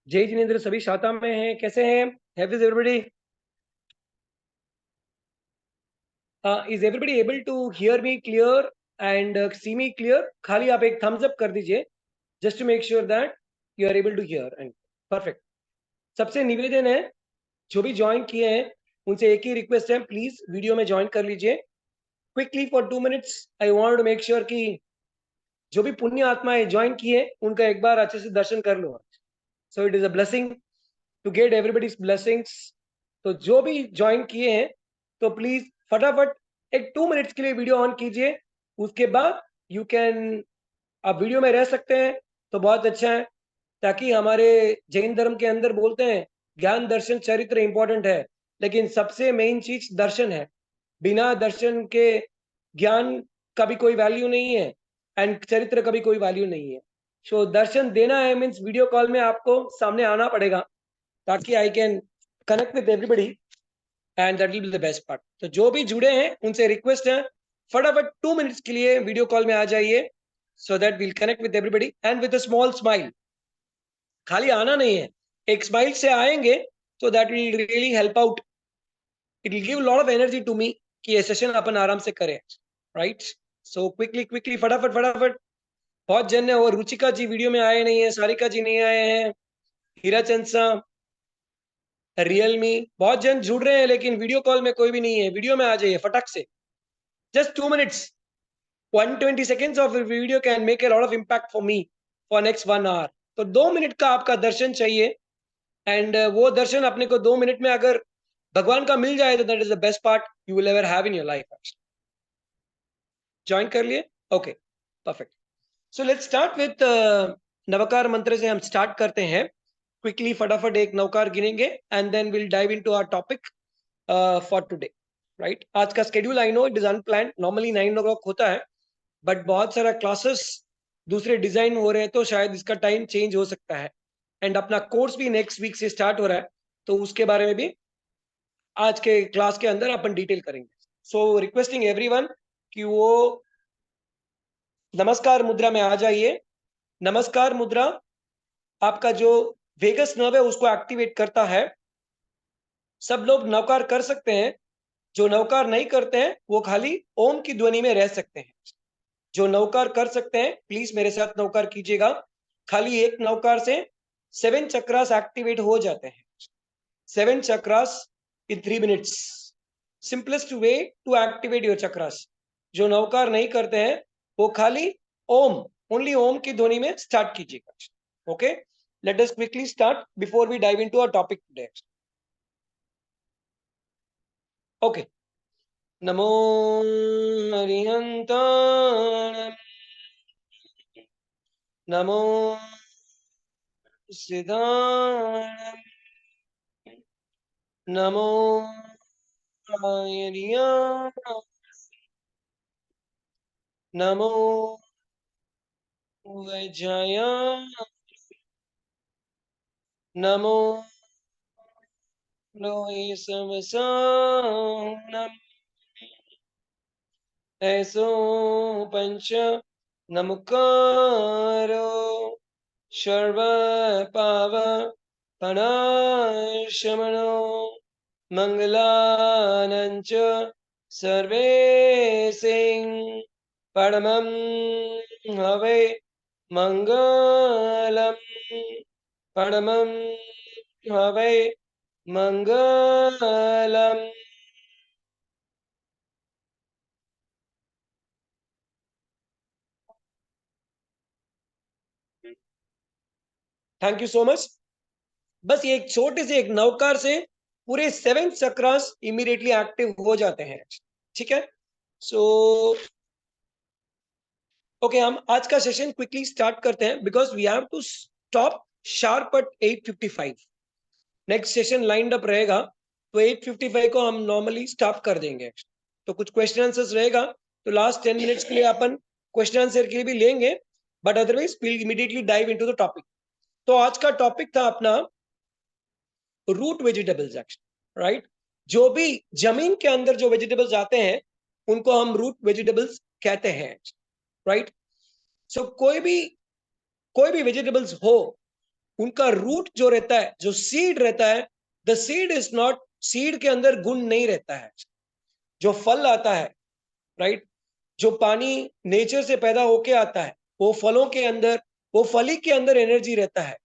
जय जिनेन्द्र सभी शाता में हैं, कैसे हैं? How is everybody? Is everybody able to hear me clear and see me clear? खाली आप एक thumbs up कर दीजिए, just to make sure that you are able to hear and perfect. सबसे निवेदन है, जो भी ज्वाइन किए हैं उनसे एक ही रिक्वेस्ट है, प्लीज वीडियो में ज्वाइन कर लीजिए quickly for 2 minutes. I want to make sure कि जो भी पुण्य आत्माएं ज्वाइन किए उनका एक बार अच्छे से दर्शन कर लो. So it is a blessing to get everybody's blessings. तो जो भी ज्वाइन किए हैं तो प्लीज फटाफट एक 2 मिनट्स के लिए वीडियो ऑन कीजिए. उसके बाद यू कैन, आप वीडियो में रह सकते हैं तो बहुत अच्छा है, ताकि हमारे जैन धर्म के अंदर बोलते हैं ज्ञान दर्शन चरित्र इंपॉर्टेंट है, लेकिन सबसे मेन चीज दर्शन है. बिना दर्शन के ज्ञान का भी कोई वैल्यू नहीं है एंड चरित्र का भी कोई वैल्यू नहीं है. सो दर्शन देना है मीन्स वीडियो कॉल में आपको सामने आना पड़ेगा, ताकि I can connect with everybody and that will be the best part. तो जो भी जुड़े हैं उनसे रिक्वेस्ट है, फटाफट 2 मिनट्स के लिए वीडियो कॉल में आ जाइए, so that will connect with everybody and with a small smile. खाली आना नहीं है, एक स्माइल से आएंगे तो that will really help out. It will give lot of energy to me कि ये सेशन अपन आराम से करें. राइट. सो क्विकली क्विकली फटाफट फटाफट. बहुत जन है, और रुचिका जी वीडियो में आए नहीं है, सारिका जी नहीं आए हैं, हीरा चंसा, रियलमी, बहुत जन जुड़ रहे हैं लेकिन वीडियो कॉल में कोई भी नहीं है. वीडियो में आ जाइए फटक से. Just 2 minutes, 120 seconds of video can make a lot of impact for me for next 1 hour. तो 2 मिनट का आपका दर्शन चाहिए एंड वो दर्शन अपने को 2 मिनट में अगर भगवान का मिल जाए तो that is the best part you will ever have in your life. Join कर लिए? Okay, perfect. So let's start with Navkar Mantra से हम स्टार्ट करते हैं. क्विकली फटाफट एक नवकार गिनेंगे and then will dive into our topic for today. Right. आज का schedule I know it is unplanned, normally 9 o'clock होता है, बट बहुत सारा क्लासेस दूसरे डिजाइन हो रहे हैं तो शायद इसका टाइम चेंज हो सकता है. एंड अपना कोर्स भी नेक्स्ट वीक से स्टार्ट हो रहा है, तो उसके बारे में भी आज के क्लास के अंदर अपन डिटेल करेंगे. सो रिक्वेस्टिंग एवरीवन कि वो नमस्कार मुद्रा में आ जाइए. नमस्कार मुद्रा आपका जो वेगस नर्व है उसको एक्टिवेट करता है. सब लोग नवकार कर सकते हैं, जो नवकार नहीं करते हैं वो खाली ओम की ध्वनि में रह सकते हैं. जो नवकार कर सकते हैं प्लीज मेरे साथ नवकार कीजिएगा. खाली एक नवकार से 7 चक्रास एक्टिवेट हो जाते हैं. 7 chakras in 3 minutes. Simplest way to activate your chakras. जो नवकार नहीं करते हैं वो खाली ओम, ओनली ओम की ध्वनि में स्टार्ट कीजिएगा. Okay, let us quickly start before we dive into our topic today. Okay. नमो हरिहंताणं, नमो सिद्धाणं, नमो रायणियाणं, नमो वज्रायाणं, नमो लोहे समसाणं, ऐसो पंच नमकारो सर्व पाव पनाशमनो मंगलानंच सर्वे सिंह परमं हवे मंगलम, परमं हवे मंगलम. Thank you so much. बस ये एक छोटे से एक नवकार से पूरे 7 चक्रास इमीडिएटली एक्टिव हो जाते हैं. ठीक है. सो ओके, हम आज का सेशन क्विकली स्टार्ट करते हैं because we have to stop sharp at 8:55. Next session lined up रहेगा तो 8:55 को हम नॉर्मली स्टॉप कर देंगे. तो कुछ क्वेश्चन आंसर्स रहेगा, तो लास्ट 10 मिनट्स के लिए अपन क्वेश्चन आंसर के लिए भी लेंगे, but otherwise will immediately dive into the topic. तो आज का टॉपिक था अपना रूट वेजिटेबल्स. राइट. जो भी जमीन के अंदर जो वेजिटेबल्स आते हैं उनको हम रूट वेजिटेबल्स कहते हैं. राइट. सो कोई भी वेजिटेबल्स हो, उनका रूट जो रहता है, जो सीड रहता है, the seed is not, seed के अंदर गुण नहीं रहता है। जो फल आता है, राइट, जो पानी नेचर से पैदा होके आता है, वो फलों के अंदर, वो फली के अंदर एनर्जी रहता है,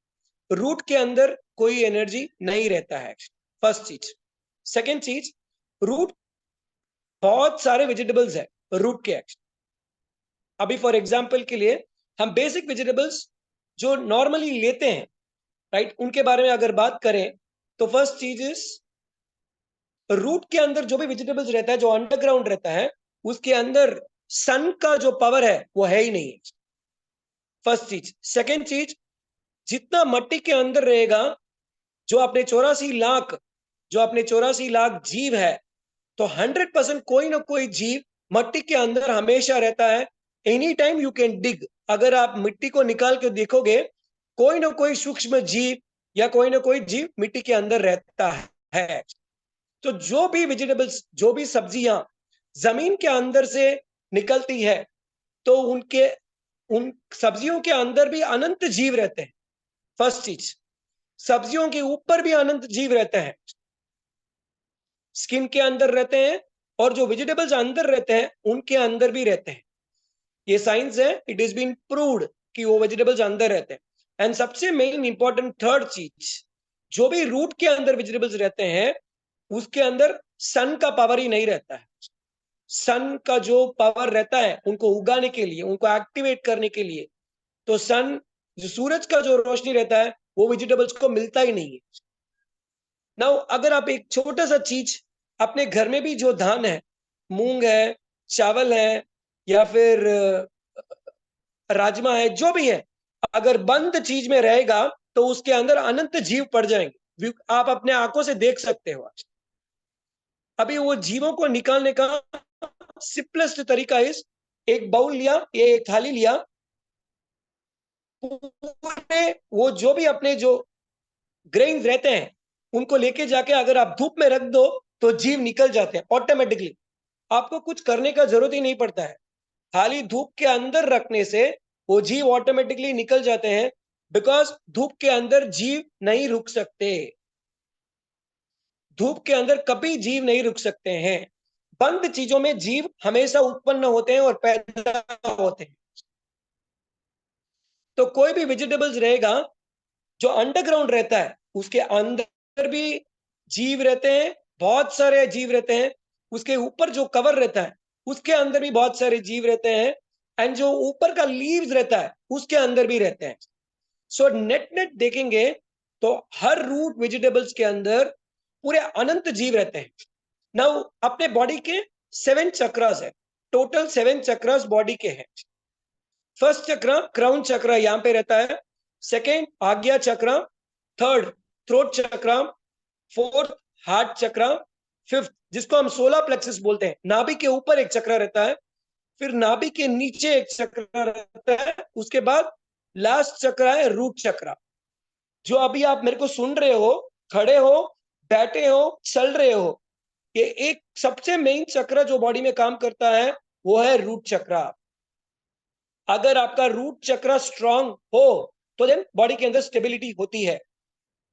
रूट के अंदर कोई एनर्जी नहीं रहता है। फर्स्ट चीज। सेकेंड चीज, रूट, बहुत सारे वेजिटेबल्स है रूट के। अभी फॉर एग्जाम्पल के लिए हम बेसिक वेजिटेबल्स जो नॉर्मली लेते हैं, राइट, उनके बारे में अगर बात करें तो फर्स्ट चीज इज, रूट के अंदर जो भी वेजिटेबल्स रहता है, जो अंडरग्राउंड रहता है, उसके अंदर सन का जो पावर है वो है ही नहीं है। फर्स्ट चीज। सेकेंड चीज, जितना मट्टी के अंदर रहेगा, जो अपने 84 लाख, जो अपने 84 लाख जीव है, तो 100% कोई ना कोई जीव मट्टी के अंदर हमेशा रहता है। Any time you can dig, अगर आप मिट्टी को निकाल के देखोगे, कोई ना कोई सूक्ष्म जीव या कोई ना कोई जीव मिट्टी के अंदर रहता है। तो जो भी वेजिटेबल्स, जो भी सब्जियां जमीन के अंदर से निकलती है, तो उनके, उन सब्जियों के अंदर भी अनंत जीव रहते हैं। फर्स्ट चीज। सब्जियों के ऊपर भी अनंत जीव रहते हैं, स्किन के अंदर रहते हैं, और जो वेजिटेबल्स अंदर रहते हैं उनके अंदर भी रहते हैं। ये साइंस है, इट इज बीन प्रूव्ड कि वो वेजिटेबल्स अंदर रहते हैं। एंड सबसे मेन इंपॉर्टेंट थर्ड चीज, जो भी रूट के अंदर वेजिटेबल्स रहते हैं, उसके अंदर सन का पावर ही नहीं रहता है। सन का जो पावर रहता है उनको उगाने के लिए, उनको एक्टिवेट करने के लिए, तो सन, जो सूरज का जो रोशनी रहता है, वो वेजिटेबल्स को मिलता ही नहीं है। नाउ अगर आप एक छोटा सा चीज अपने घर में भी, जो धान है, मूंग है, चावल है, या फिर राजमा है, जो भी है, अगर बंद चीज में रहेगा तो उसके अंदर अनंत जीव पड़ जाएंगे। आप अपने आंखों से देख सकते हो आज। अभी वो जीवों को निकालने का सिंपलेस्ट तरीका इस, एक बाउल लिया, ये एक थाली लिया, पूरे वो जो भी अपने जो ग्रेन्स रहते हैं उनको लेके जाके अगर आप धूप में रख दो, तो जीव निकल जाते हैं ऑटोमेटिकली। आपको कुछ करने का जरूरत ही नहीं पड़ता है। खाली धूप के अंदर रखने से वो जीव ऑटोमेटिकली निकल जाते हैं, बिकॉज धूप के अंदर जीव नहीं रुक सकते। धूप के अंदर कभी जीव नहीं रुक सकते हैं। बंद चीजों में जीव हमेशा उत्पन्न होते हैं और पैदा होते हैं। तो कोई भी वेजिटेबल्स रहेगा जो अंडरग्राउंड रहता है, उसके अंदर भी जीव रहते हैं, बहुत सारे जीव रहते हैं। उसके ऊपर जो कवर रहता है, उसके अंदर भी बहुत सारे जीव रहते हैं। एंड जो ऊपर का लीव्स रहता है, उसके अंदर भी रहते हैं। सो नेट नेट देखेंगे तो हर रूट वेजिटेबल्स के अंदर पूरे अनंत जीव रहते हैं। नाउ अपने बॉडी के 7 चक्रास है, टोटल 7 चक्रास बॉडी के हैं। फर्स्ट चक्र क्राउन चक्र यहां पे रहता है, सेकेंड आज्ञा चक्र, थर्ड थ्रोट चक्र, फोर्थ हार्ट चक्र, फिफ्थ जिसको हम सोलर प्लेक्सस बोलते हैं, नाभि के ऊपर एक चक्र रहता है, फिर नाभि के नीचे एक चक्र रहता है, उसके बाद लास्ट चक्र है रूट चक्र। जो अभी आप मेरे को सुन रहे हो, खड़े हो, बैठे हो, चल रहे हो, ये एक सबसे मेन चक्र जो बॉडी में काम करता है वो है रूट चक्र। अगर आपका रूट चक्र स्ट्रांग हो तो देन बॉडी के अंदर स्टेबिलिटी होती है,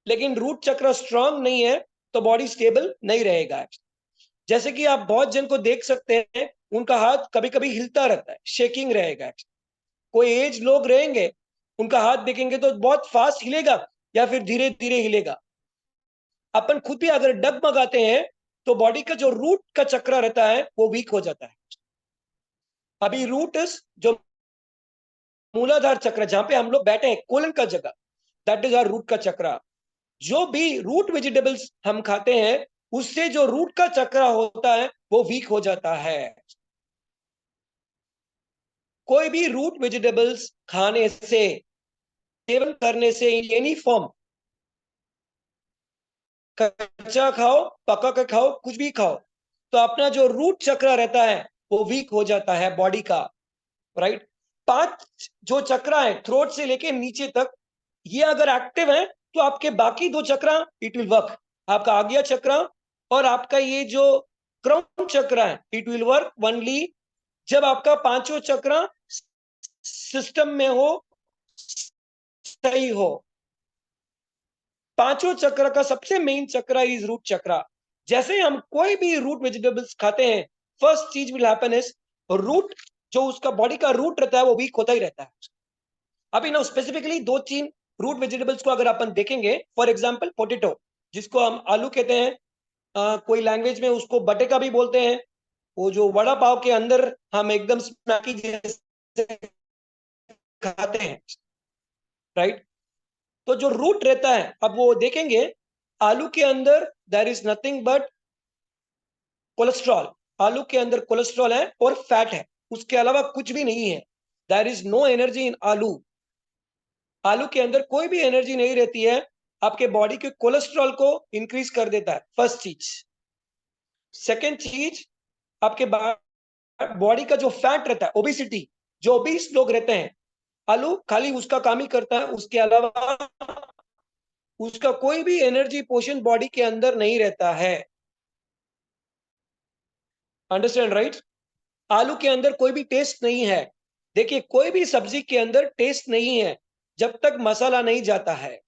लेकिन रूट चक्र स्ट्रांग नहीं है तो बॉडी स्टेबल नहीं रहेगा। जैसे कि आप बहुत जन को देख सकते हैं, उनका हाथ कभी कभी हिलता रहता है, शेकिंग रहेगा। कोई एज लोग रहेंगे, उनका हाथ देखेंगे तो बहुत फास्ट हिलेगा या फिर धीरे धीरे हिलेगा। अपन खुद भी अगर डगमगाते हैं तो बॉडी का जो रूट का चक्र रहता है वो वीक हो जाता है। अभी रूट इज जो मूलाधार चक्र, जहां पे हम लोग बैठे हैं, कोलन का जगह, दैट इज आवर रूट का चक्र। जो भी रूट वेजिटेबल्स हम खाते हैं, उससे जो रूट का चक्र होता है वो वीक हो जाता है। कोई भी रूट वेजिटेबल्स खाने से, सेवन करने से, एनी फॉर्म, कच्चा खाओ, पका के खाओ, कुछ भी खाओ, तो अपना जो रूट चक्र रहता है वो वीक हो जाता है बॉडी का, राइट। 5 जो चक्र है थ्रोट से लेके नीचे तक, ये अगर एक्टिव है तो आपके बाकी 2 चक्र इट विल वर्क। आपका आज्ञा चक्र और आपका ये जो क्राउन चक्र है, इट विल वर्क ओनली जब आपका पांचों चक्र सिस्टम में हो, सही हो। पांचों चक्र का सबसे मेन चक्र इज रूट चक्र। जैसे हम कोई भी रूट वेजिटेबल्स खाते हैं, फर्स्ट चीज विल हैपन इज रूट, जो उसका बॉडी का रूट रहता है वो वीक होता ही रहता है। अभी ना स्पेसिफिकली दो तीन रूट वेजिटेबल्स को अगर अपन देखेंगे, फॉर एग्जांपल पोटैटो, जिसको हम आलू कहते हैं, कोई लैंग्वेज में उसको बटे का भी बोलते हैं, वो जो वड़ा पाव के अंदर हम एकदम स्नैकी जैसे खाते हैं, राइट। तो जो रूट रहता है, अब वो देखेंगे आलू के अंदर there is nothing but cholesterol. आलू के अंदर कोलेस्ट्रॉल है और फैट है, उसके अलावा कुछ भी नहीं है। There is no energy in aloo. आलू के अंदर कोई भी एनर्जी नहीं रहती है, आपके बॉडी के कोलेस्ट्रॉल को इंक्रीज कर देता है, फर्स्ट चीज। सेकेंड चीज, आपके बॉडी का जो फैट रहता है, ओबिसिटी, जो ओबीस लोग रहते हैं, आलू खाली उसका काम ही करता है, उसके अलावा उसका कोई भी एनर्जी पोर्शन बॉडी के अंदर नहीं रहता है। Understand right? आलू के अंदर कोई भी टेस्ट नहीं है। देखिए, कोई भी सब्जी के अंदर टेस्ट नहीं है जब तक मसाला नहीं जाता है।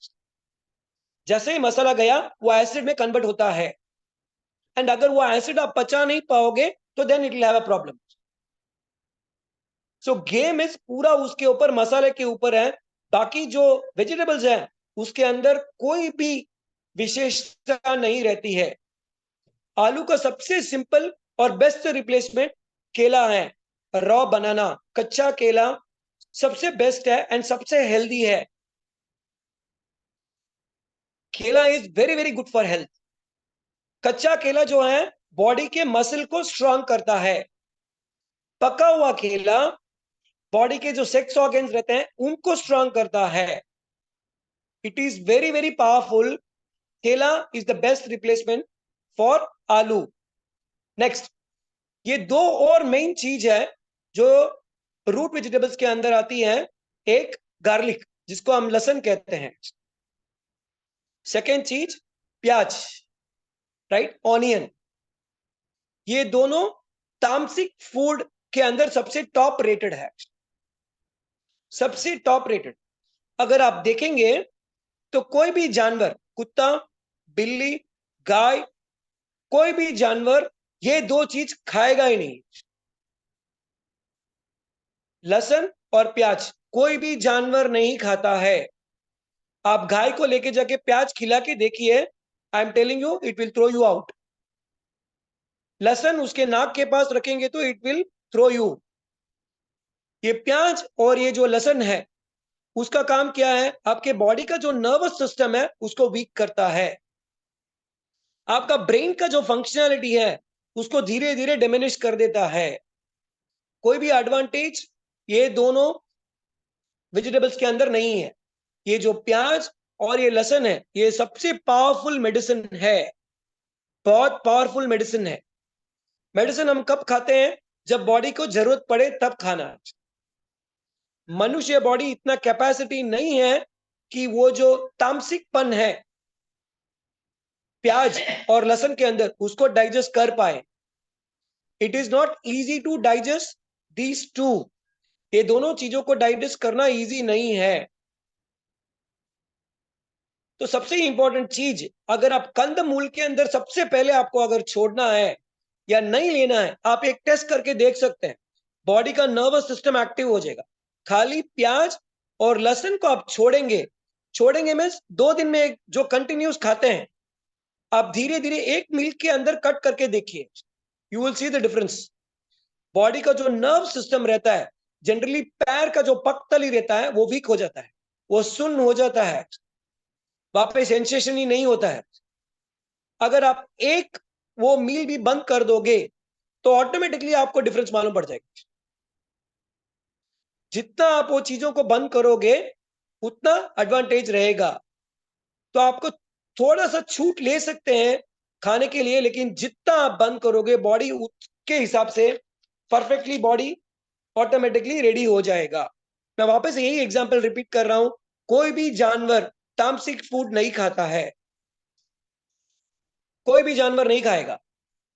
जैसे ही मसाला गया, वो एसिड में कन्वर्ट होता है, एंड अगर वो एसिड आप पचा नहीं पाओगे तो then it will have a problem. So game is पूरा उसके ऊपर, मसाले के ऊपर है। बाकी जो वेजिटेबल्स हैं उसके अंदर कोई भी विशेषता नहीं रहती है। आलू का सबसे सिंपल और बेस्ट रिप्लेसमेंट केला है। रॉ बनाना, कच्चा केला सबसे बेस्ट है एंड सबसे हेल्दी है। केला is very very good for health. कच्चा केला जो है बॉडी के मसल को स्ट्रांग करता है। पका हुआ केला बॉडी के जो सेक्स ऑर्गन्स रहते हैं उनको स्ट्रांग करता है। It is very very powerful. Kela is the best replacement for aloo. Next, ये दो और मेन चीज है जो रूट वेजिटेबल्स के अंदर आती है। एक गार्लिक, जिसको हम लहसुन कहते हैं। सेकेंड चीज प्याज, राइट, ऑनियन। ये दोनों तामसिक फूड के अंदर सबसे टॉप रेटेड है, सबसे टॉप रेटेड। अगर आप देखेंगे तो कोई भी जानवर, कुत्ता, बिल्ली, गाय, कोई भी जानवर ये दो चीज खाएगा ही नहीं। लहसुन और प्याज कोई भी जानवर नहीं खाता है। आप गाय को लेके जाके प्याज खिला के देखिए, I am telling you, it will throw you out. लहसुन उसके नाक के पास रखेंगे तो इट विल थ्रो यू। ये प्याज और ये जो लहसुन है, उसका काम क्या है? आपके बॉडी का जो नर्वस सिस्टम है उसको वीक करता है। आपका ब्रेन का जो फंक्शनैलिटी है उसको धीरे धीरे डिमिनिश कर देता है। कोई भी एडवांटेज ये दोनों वेजिटेबल्स के अंदर नहीं है। ये जो प्याज और ये लहसुन है, ये सबसे पावरफुल मेडिसिन है, बहुत पावरफुल मेडिसिन है। मेडिसिन हम कब खाते हैं? जब बॉडी को जरूरत पड़े तब खाना। मनुष्य बॉडी इतना कैपेसिटी नहीं है कि वो जो तामसिकपन है प्याज और लहसुन के अंदर उसको डाइजेस्ट कर पाए। It is not easy to digest these two. ये दोनों चीजों को डाइजेस्ट करना इजी नहीं है। तो सबसे इंपॉर्टेंट चीज, अगर आप कंद मूल के अंदर सबसे पहले आपको अगर छोड़ना है या नहीं लेना है, आप एक टेस्ट करके देख सकते हैं, बॉडी का नर्वस सिस्टम एक्टिव हो जाएगा। खाली प्याज और लहसुन को आप छोड़ेंगे, छोड़ेंगे मीन्स 2 दिन में जो कंटिन्यूस खाते हैं, आप धीरे धीरे एक मील के अंदर कट करके देखिए, you will see the difference. Body का जो नर्व सिस्टम रहता है, जनरली पैर का जो पक्तली रहता है वो वीक हो जाता है, वो सुन्न हो जाता है, वहां पे सेंसेशन ही नहीं होता है। अगर आप एक वो मील भी बंद कर दोगे तो ऑटोमेटिकली आपको डिफरेंस मालूम पड़ जाएगा। जितना आप वो चीजों को बंद करोगे उतना एडवांटेज रहेगा। तो आपको थोड़ा सा छूट ले सकते हैं खाने के लिए, लेकिन जितना आप बंद करोगे बॉडी उसके हिसाब से परफेक्टली बॉडी ऑटोमेटिकली रेडी हो जाएगा। मैं वापस यही एग्जांपल रिपीट कर रहा हूं, कोई भी जानवर तामसिक फूड नहीं खाता है, कोई भी जानवर नहीं खाएगा।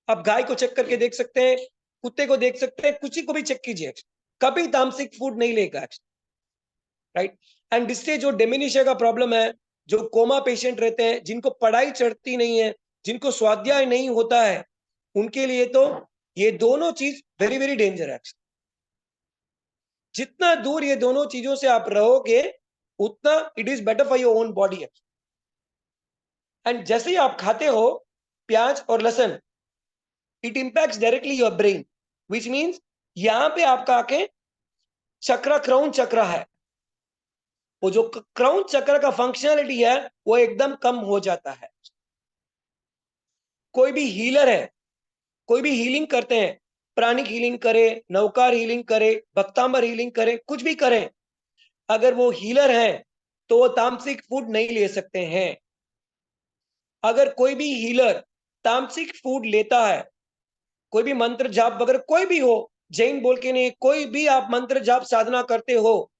आप गाय को चेक करके देख सकते हैं, कुत्ते को देख सकते हैं, किसी को भी चेक कीजिए, कभी तामसिक फूड नहीं लेगा, राइट। एंड इससे जो डिमिनिशिया का प्रॉब्लम है, जो कोमा पेशेंट रहते हैं, जिनको पढ़ाई चढ़ती नहीं है, जिनको स्वाध्याय नहीं होता है, उनके लिए तो ये दोनों चीज वेरी वेरी डेंजर है। जितना दूर ये दोनों चीजों से आप रहोगे, उतना it is better for your own body. And जैसे ही आप खाते हो प्याज और लहसुन, it impacts directly your brain, which means यहां पे आपका आके चक्र, क्राउन चक्र है, वो जो क्राउन चक्र का फंक्शनलिटी है वो एकदम कम हो जाता है। कोई भी हीलर है, कोई भी हीलिंग करते हैं, प्राणिक हीलिंग करे, नवकार हीलिंग करे, भक्तांबर हीलिंग करे, कुछ भी करें, अगर वो हीलर है तो वो तामसिक फूड नहीं ले सकते हैं। अगर कोई भी हीलर तामसिक फूड लेता है, कोई भी मंत्र जाप वगैरह कोई भी हो, जैन बोल के नहीं, कोई भी आप मंत्र जाप साधना करते हो,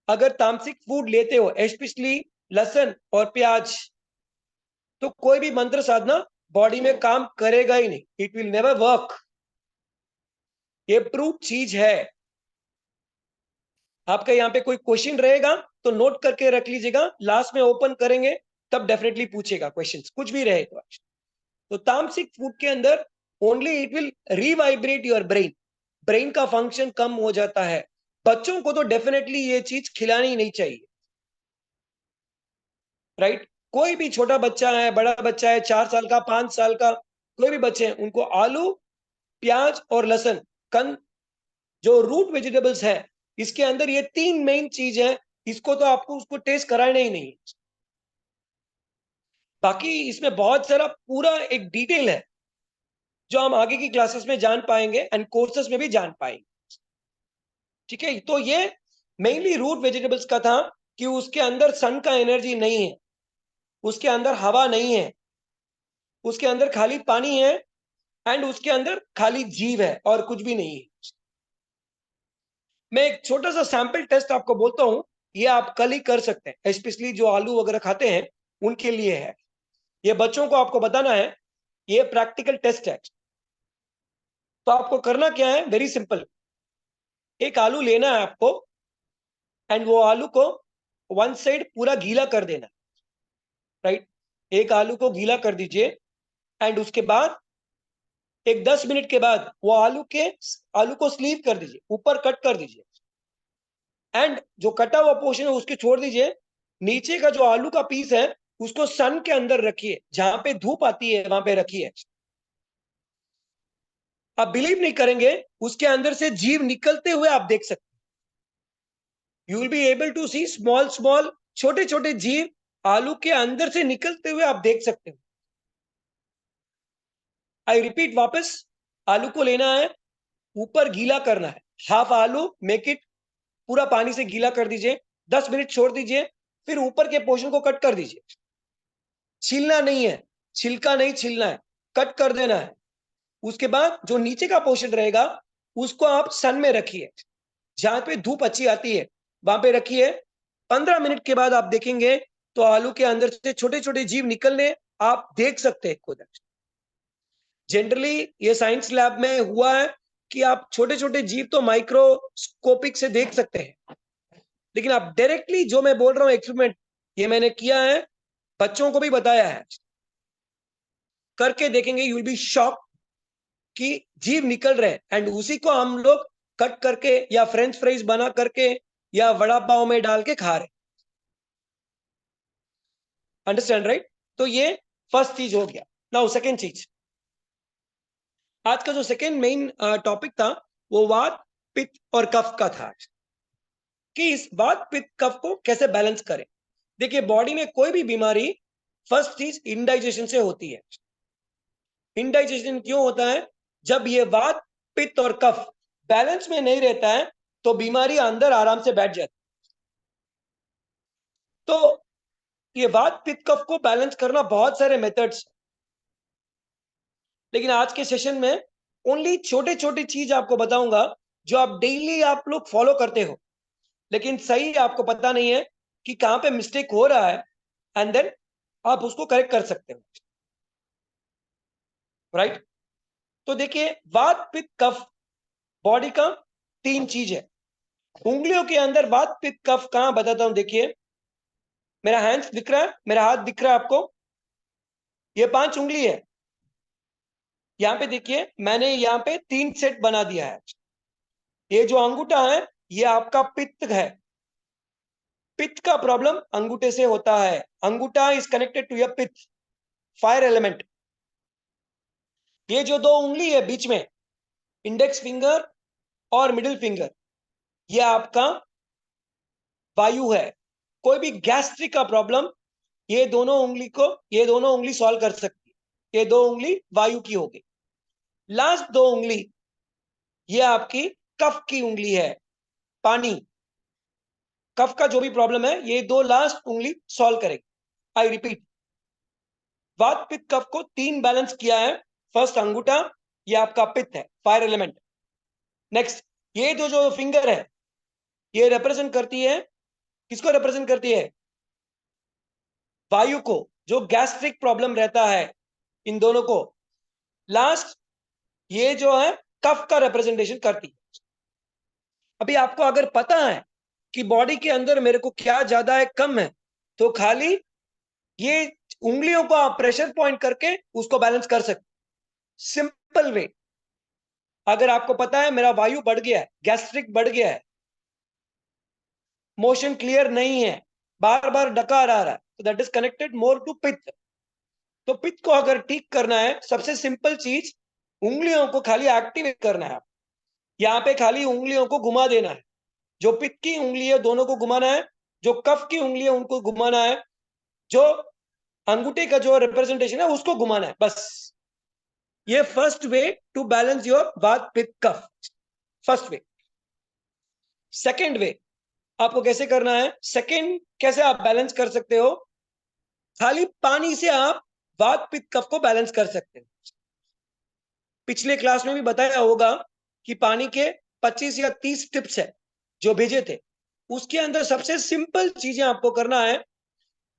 अगर तामसिक फूड लेते हो, स्पेशली लहसुन और प्याज, तो कोई भी मंत्र साधना बॉडी में काम करेगा ही नहीं, इट विल नेवर वर्क। ये प्रूव चीज है। आपका यहाँ पे कोई क्वेश्चन रहेगा तो नोट करके रख लीजिएगा, लास्ट में ओपन करेंगे तब डेफिनेटली पूछेगा क्वेश्चंस, कुछ भी रहे तो तामसिक फूड के अंदर only it will revibrate your brain, brain का फंक्शन कम हो जाता है। बच्चों को तो डेफिनेटली ये चीज खिलानी नहीं चाहिए, राइट? कोई भी छोटा बच्चा है, बड़ा बच्चा है, 4 साल का, 5 साल का, कोई भी बच्चे हैं, उनको आलू, प्याज और लहसुन, कंद, जो रूट वेजिटेबल्स है, इसके अंदर ये 3 मेन चीज है, इसको तो आपको उसको टेस्ट कराना ही नहीं है। बाकी इसमें बहुत सारा पूरा एक डिटेल है जो हम आगे की क्लासेस में जान पाएंगे एंड कोर्सेस में भी जान पाएंगे। ठीक है, तो ये मेनली रूट वेजिटेबल्स का था कि उसके अंदर सन का एनर्जी नहीं है, उसके अंदर हवा नहीं है, उसके अंदर खाली पानी है, एंड उसके अंदर खाली जीव है और कुछ भी नहीं है। मैं एक छोटा सा सैंपल टेस्ट आपको बोलता हूं, ये आप कल ही कर सकते हैं, स्पेशली जो आलू वगैरह खाते हैं उनके लिए है। ये बच्चों को आपको बताना है, ये प्रैक्टिकल टेस्ट है। तो आपको करना क्या है, वेरी सिंपल, एक आलू लेना है आपको, एंड वो आलू को वन साइड पूरा गीला कर देना, राइट? एक आलू को गीला कर दीजिए, एंड उसके बाद एक 10 मिनट के बाद वो आलू को स्लीव कर दीजिए, ऊपर कट कर दीजिए, एंड जो कटा हुआ पोर्शन है उसके छोड़ दीजिए। नीचे का जो आलू का पीस है उसको सन के अंदर रखिए, जहां पे धूप आती है वहां पे रखिए। आप बिलीव नहीं करेंगे, उसके अंदर से जीव निकलते हुए आप देख सकते, you will be able to see small small, छोटे छोटे जीव आलू के अंदर से निकलते हुए आप देख सकते हो। आई रिपीट वापस, आलू को लेना है, ऊपर गीला करना है, हाफ आलू मेक इट पूरा पानी से गीला कर दीजिए, 10 मिनट छोड़ दीजिए, फिर ऊपर के पोर्शन को कट कर दीजिए। छीलना नहीं है, छिलका नहीं छीलना है, कट कर देना है। उसके बाद जो नीचे का पोर्शन रहेगा उसको आप सन में रखिए, जहां पे धूप अच्छी आती है वहां पे रखिए। 15 मिनट के बाद आप देखेंगे तो आलू के अंदर से छोटे छोटे जीव निकलने आप देख सकते हैं खुद। जनरली ये साइंस लैब में हुआ है कि आप छोटे छोटे जीव तो माइक्रोस्कोपिक से देख सकते हैं, लेकिन आप डायरेक्टली जो मैं बोल रहा हूं एक्सपेरिमेंट, ये मैंने किया है, बच्चों को भी बताया है, करके देखेंगे, यू विल बी शॉक कि जीव निकल रहे हैं, एंड उसी को हम लोग कट करके या फ्रेंच फ्राइज बना करके या वड़ा पाव में डाल के खा रहे। Understand, right? तो ये फर्स्ट चीज हो गया। नाउ सेकेंड चीज, आज का जो सेकेंड मेन टॉपिक था वो वात, पित्त और कफ का था, कि इस वात पित्त कफ को कैसे बैलेंस करें। देखिए, बॉडी में कोई भी बीमारी फर्स्ट चीज इंडाइजेशन से होती है। इंडाइजेशन क्यों होता है? जब ये वात, पित्त और कफ बैलेंस में नहीं रहता है तो बीमारी अंदर आराम से बैठ जाती है। तो ये वात, पित्त, कफ को बैलेंस करना बहुत सारे मेथड्स, लेकिन आज के सेशन में ओनली छोटे छोटे चीज आपको बताऊंगा जो आप डेली आप लोग फॉलो करते हो, लेकिन सही आपको पता नहीं है कि कहां पे मिस्टेक हो रहा है, एंड देन आप उसको करेक्ट कर सकते हो, राइट? तो देखिए, वात, पित्त, कफ बॉडी का 3 चीज है। उंगलियों के अंदर वात, पित्त, कफ कहां बताता हूं, देखिए मेरा हैंड्स दिख रहा है, मेरा हाथ दिख रहा है आपको? ये 5 उंगली है। यहाँ पे देखिए, मैंने यहाँ पे 3 सेट बना दिया है। ये जो अंगूठा है, ये आपका पित्त है। पित्त का प्रॉब्लम अंगूठे से होता है। अंगूठा इज कनेक्टेड टू योर पित्त, फायर एलिमेंट। ये जो 2 उंगली है बीच में, इंडेक्स फिंगर और मिडिल फिंगर, ये आपका वायु है। कोई भी गैस्ट्रिक का प्रॉब्लम, ये दोनों उंगली सॉल्व कर सकती है। ये 2 उंगली वायु की होगी। लास्ट 2 उंगली, ये आपकी कफ की उंगली है, पानी। कफ का जो भी प्रॉब्लम है, ये 2 लास्ट उंगली सॉल्व करेगी। आई रिपीट, वात पित्त कफ को 3 बैलेंस किया है। फर्स्ट अंगूठा, ये आपका पित्त है, फायर एलिमेंट। नेक्स्ट, ये जो फिंगर है, ये रिप्रेजेंट करती है, किसको रिप्रेजेंट करती है? वायु को, जो गैस्ट्रिक प्रॉब्लम रहता है इन दोनों को। लास्ट, ये जो है कफ का रिप्रेजेंटेशन करती है। अभी आपको अगर पता है कि बॉडी के अंदर मेरे को क्या ज्यादा है, कम है, तो खाली ये उंगलियों को आप प्रेशर पॉइंट करके उसको बैलेंस कर सकते। Simple way. अगर आपको पता है मेरा वायु बढ़ गया है, गैस्ट्रिक बढ़ गया है, मोशन क्लियर नहीं है, बार बार डकार आ रहा है, तो that is connected more to pitta. तो पित्त को अगर ठीक करना है, सबसे सिंपल चीज, उंगलियों को खाली एक्टिवेट करना है। यहाँ पे खाली उंगलियों को घुमा देना है। जो पित्त की उंगली है, दोनों को घुमाना है। जो कफ की उंगली है, उनको घुमाना है। जो अंगूठे का जो रिप्रेजेंटेशन है, उसको घुमाना है, बस। ये first way to balance your vata pitta cough, first way. Second way आपको कैसे करना है? सेकेंड कैसे आप बैलेंस कर सकते हो? खाली पानी से आप वात पित्त कफ को बैलेंस कर सकते हो। पिछले क्लास में भी बताया होगा कि पानी के 25 या 30 टिप्स है जो भेजे थे। उसके अंदर सबसे सिंपल चीजें आपको करना है।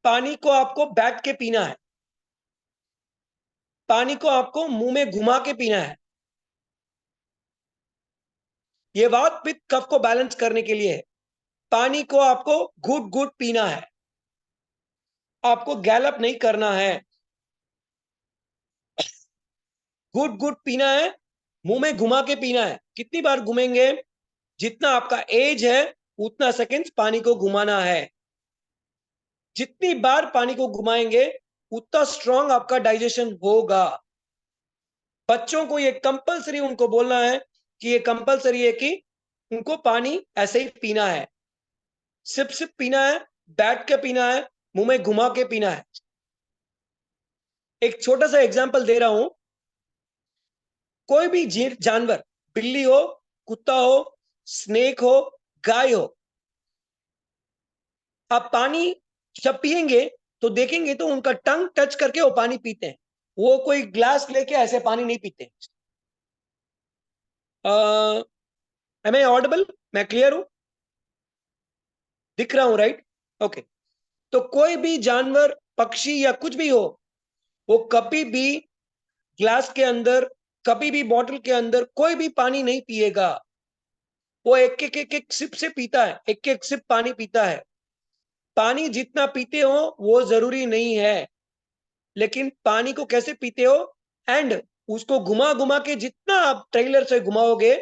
पानी को आपको बैठ के पीना है। पानी को आपको मुंह में घुमा के पीना है। ये वात पित्त कफ को बैलेंस करने के लिए है। पानी को आपको घुट घुट पीना है। आपको गैलप नहीं करना है। घुट घुट पीना है, मुंह में घुमा के पीना है। कितनी बार घुमेंगे? जितना आपका एज है उतना सेकंड्स पानी को घुमाना है। जितनी बार पानी को घुमाएंगे उतना स्ट्रांग आपका डाइजेशन होगा। बच्चों को ये कंपलसरी उनको बोलना है कि ये कंपलसरी है कि उनको पानी ऐसे ही पीना है। सिप सिप पीना है, बैठ के पीना है, मुंह में घुमा के पीना है। एक छोटा सा एग्जांपल दे रहा हूं। कोई भी जानवर, बिल्ली हो, कुत्ता हो, स्नेक हो, गाय हो, आप पानी जब पिएंगे तो देखेंगे तो उनका टंग टच करके वो पानी पीते हैं। वो कोई ग्लास लेके ऐसे पानी नहीं पीते। Am I audible? मैं क्लियर हूं? दिख रहा हूं, राइट? ओके। तो कोई भी जानवर, पक्षी या कुछ भी हो, वो कभी भी ग्लास के अंदर, कभी भी बॉटल के अंदर कोई भी पानी नहीं पिएगा। वो एक एक सिप से पीता है, एक एक सिप पानी पीता है। पानी जितना पीते हो वो जरूरी नहीं है, लेकिन पानी को कैसे पीते हो, एंड उसको घुमा घुमा के जितना आप ट्रेलर से घुमाओगे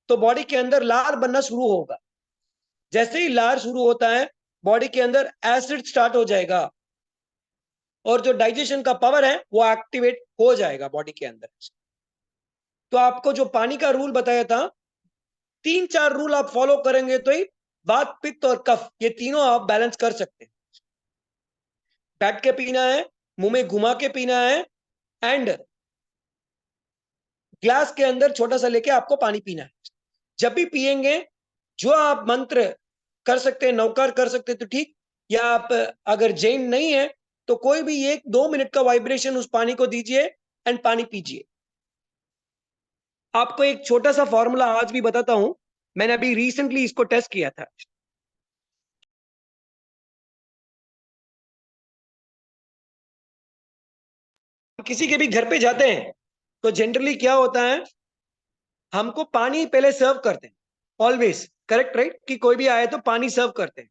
तो बॉडी के अंदर लार बनना शुरू होगा। जैसे ही लार शुरू होता है, बॉडी के अंदर एसिड स्टार्ट हो जाएगा और जो डाइजेशन का पावर है वो एक्टिवेट हो जाएगा बॉडी के अंदर। तो आपको जो पानी का रूल बताया था, 3-4 रूल आप फॉलो करेंगे तो ही वात पित्त और कफ, ये तीनों आप बैलेंस कर सकते हैं। बैठ के पीना है, मुंह में घुमा के पीना है, एंड ग्लास के अंदर छोटा सा लेके आपको पानी पीना है। जब भी पिएंगे, जो आप मंत्र कर सकते हैं, नौकार कर सकते हैं तो ठीक, या आप अगर जैन नहीं है तो कोई भी 1-2 मिनट का वाइब्रेशन उस पानी को दीजिए एंड पानी पीजिए। आपको एक छोटा सा फॉर्मूला आज भी बताता हूं। मैंने अभी रिसेंटली इसको टेस्ट किया था। किसी के भी घर पे जाते हैं तो जनरली क्या होता है, हमको पानी पहले सर्व करते हैं। Always correct, right? कि कोई भी आए तो पानी सर्व करते हैं।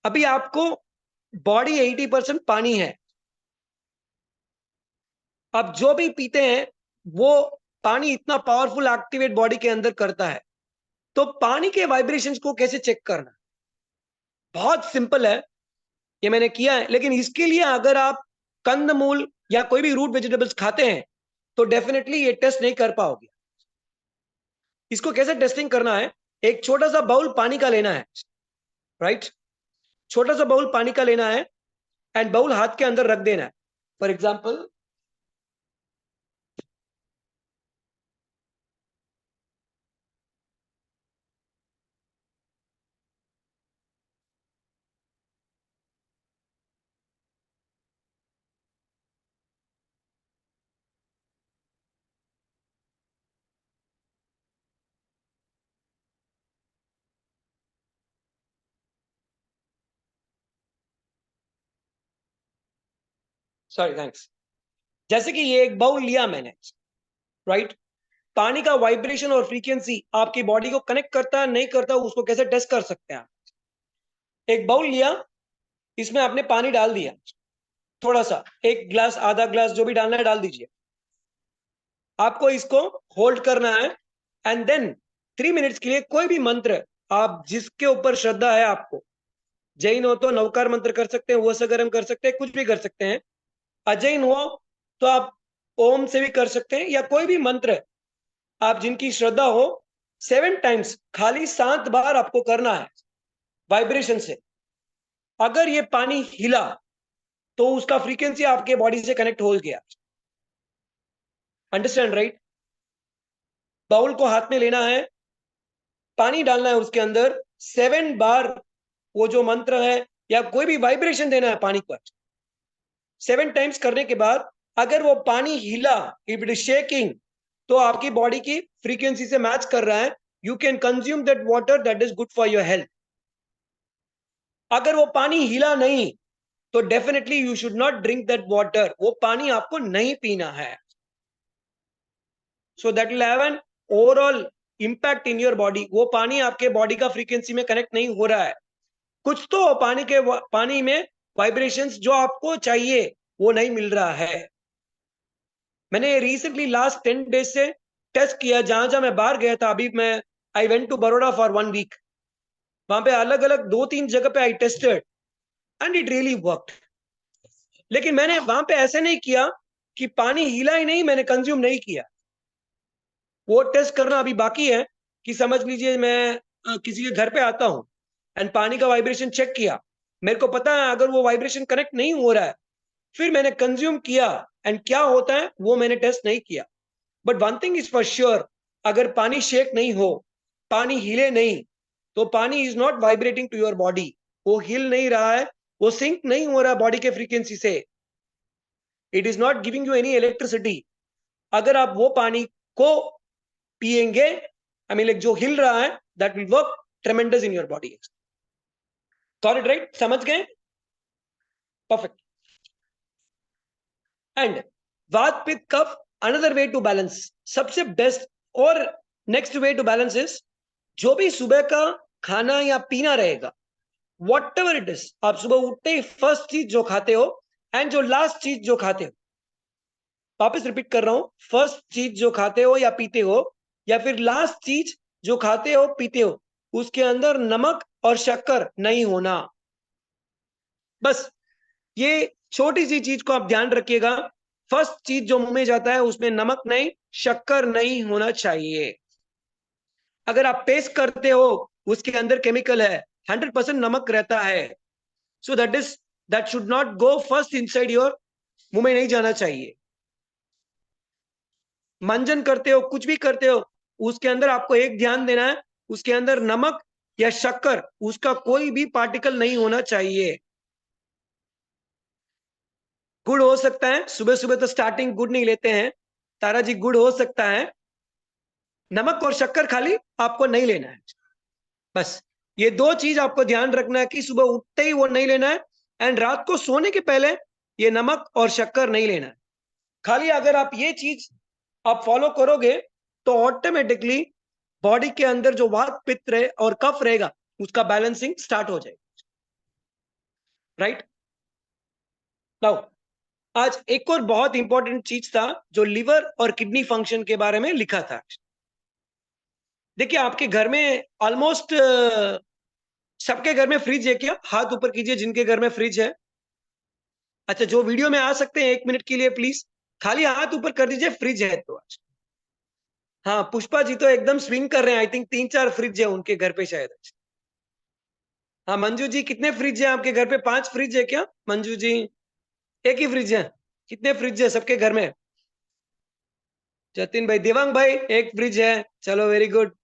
अभी आपको बॉडी 80% पानी है, अब जो भी पीते हैं वो पानी इतना पावरफुल एक्टिवेट बॉडी के अंदर करता है। तो पानी के वाइब्रेशंस को कैसे चेक करना, बहुत सिंपल है, ये मैंने किया है। लेकिन इसके लिए अगर आप कंदमूल या कोई भी रूट वेजिटेबल्स खाते हैं तो डेफिनेटली ये टेस्ट नहीं कर पाओगे। इसको कैसे टेस्टिंग करना है, एक छोटा सा बाउल पानी का लेना है, राइट, छोटा सा बाउल पानी का लेना है एंड बाउल हाथ के अंदर रख देना है। फॉर एग्जाम्पल सॉरी थैंक्स, जैसे कि ये एक बाउल लिया मैंने, राइट, पानी का वाइब्रेशन और फ्रीक्वेंसी आपकी बॉडी को कनेक्ट करता है नहीं करता, उसको कैसे टेस्ट कर सकते हैं आप। एक बाउल लिया, इसमें आपने पानी डाल दिया, थोड़ा सा, एक ग्लास आधा ग्लास जो भी डालना है डाल दीजिए। आपको इसको होल्ड करना है एंड देन 3 मिनट्स के लिए कोई भी मंत्र, आप जिसके ऊपर श्रद्धा है आपको, जैन हो तो नवकार मंत्र कर सकते हैं, वसगरम कर सकते हैं, कुछ भी कर सकते हैं। अजैन हो तो आप ओम से भी कर सकते हैं, या कोई भी मंत्र आप जिनकी श्रद्धा हो, 7 टाइम्स खाली 7 बार आपको करना है वाइब्रेशन से। अगर ये पानी हिला तो उसका फ्रीक्वेंसी आपके बॉडी से कनेक्ट हो गया। Understand right? बाउल को हाथ में लेना है, पानी डालना है उसके अंदर, 7 बार वो जो मंत्र है या कोई भी वाइब्रेशन देना है पानी पर। 7 टाइम्स करने के बाद अगर वो पानी हिला, इफ इट इज शेकिंग, तो आपकी बॉडी की फ्रीक्वेंसी से मैच कर रहा है, you can consume that water, that is good for your health. अगर वो पानी हिला नहीं तो definitely you should not drink that water, वो पानी आपको नहीं पीना है। सो that will have an overall impact in your body. वो पानी आपके बॉडी का फ्रीक्वेंसी में कनेक्ट नहीं हो रहा है, कुछ तो पानी में वाइब्रेशंस जो आपको चाहिए वो नहीं मिल रहा है। मैंने रिसेंटली लास्ट 10 डेज से टेस्ट किया, जहां जहां मैं बाहर गया था। अभी मैं I went to Baroda for 1 week, वहां पे अलग अलग 2-3 जगह पे I tested and it really worked. लेकिन मैंने वहां पे ऐसे नहीं किया कि पानी हिला ही नहीं, मैंने कंज्यूम नहीं किया। वो टेस्ट करना अभी बाकी है कि समझ लीजिए मैं किसी के घर पे आता हूं एंड पानी का वाइब्रेशन चेक किया, मेरे को पता है अगर वो वाइब्रेशन कनेक्ट नहीं हो रहा है, फिर मैंने कंज्यूम किया एंड क्या होता है वो मैंने टेस्ट नहीं किया। But one thing is for sure, अगर पानी शेक नहीं हो, पानी हिले नहीं, तो पानी is not vibrating to your body, वो हिल नहीं रहा है, वो सिंक नहीं हो रहा बॉडी के फ्रीक्वेंसी से, it is not giving you any electricity. अगर आप वो पानी को पिएंगे, आई मीन लाइक जो हिल रहा है, that will work tremendous in your body. Got it right? समझ गए? Perfect. And vata pitta kapha, another way to balance, सबसे बेस्ट और next way to balance is, जो भी सुबह का खाना या पीना रहेगा, वॉट एवर इट इज, आप सुबह उठते ही फर्स्ट चीज जो खाते हो एंड जो लास्ट चीज जो खाते हो, वापस रिपीट कर रहा हूं, फर्स्ट चीज जो खाते हो या पीते हो, या फिर लास्ट चीज जो खाते हो पीते हो, उसके अंदर नमक और शक्कर नहीं होना। बस ये छोटी सी चीज को आप ध्यान रखिएगा, फर्स्ट चीज जो मुंह में जाता है उसमें नमक नहीं, शक्कर नहीं होना चाहिए। अगर आप पेस्ट करते हो उसके अंदर केमिकल है, 100% नमक रहता है, so that should not go first inside your, मुंह में नहीं जाना चाहिए। मंजन करते हो, कुछ भी करते हो, उसके अंदर आपको एक ध्यान देना है, उसके अंदर नमक या शक्कर उसका कोई भी पार्टिकल नहीं होना चाहिए। गुड़ हो सकता है, सुबह सुबह तो स्टार्टिंग गुड़ नहीं लेते हैं, तारा जी गुड़ हो सकता है, नमक और शक्कर खाली आपको नहीं लेना है। बस ये दो चीज आपको ध्यान रखना है कि सुबह उठते ही वो नहीं लेना है एंड रात को सोने के पहले ये नमक और शक्कर नहीं लेना है। खाली अगर आप ये चीज आप फॉलो करोगे तो ऑटोमेटिकली बॉडी के अंदर जो वात पित्त रहे और कफ रहेगा उसका बैलेंसिंग स्टार्ट हो जाएगा। राइट नाउ, आज एक और बहुत इंपॉर्टेंट चीज था जो लिवर और किडनी फंक्शन के बारे में लिखा था। देखिए, आपके घर में ऑलमोस्ट सबके घर में फ्रिज है क्या? हाथ ऊपर कीजिए जिनके घर में फ्रिज है। अच्छा, जो वीडियो में आ सकते हैं 1 मिनट के लिए प्लीज खाली हाथ ऊपर कर दीजिए, फ्रिज है तो आज। हाँ, पुष्पा जी तो एकदम स्विंग कर रहे हैं। आई थिंक 3-4 फ्रिज है उनके घर पे शायद। हाँ, मंजू जी कितने फ्रिज है आपके घर पे? 5 फ्रिज है क्या मंजू जी? एक ही फ्रिज है? कितने फ्रिज है सबके घर में? जतिन भाई, देवांग भाई, एक फ्रिज है। चलो, वेरी गुड।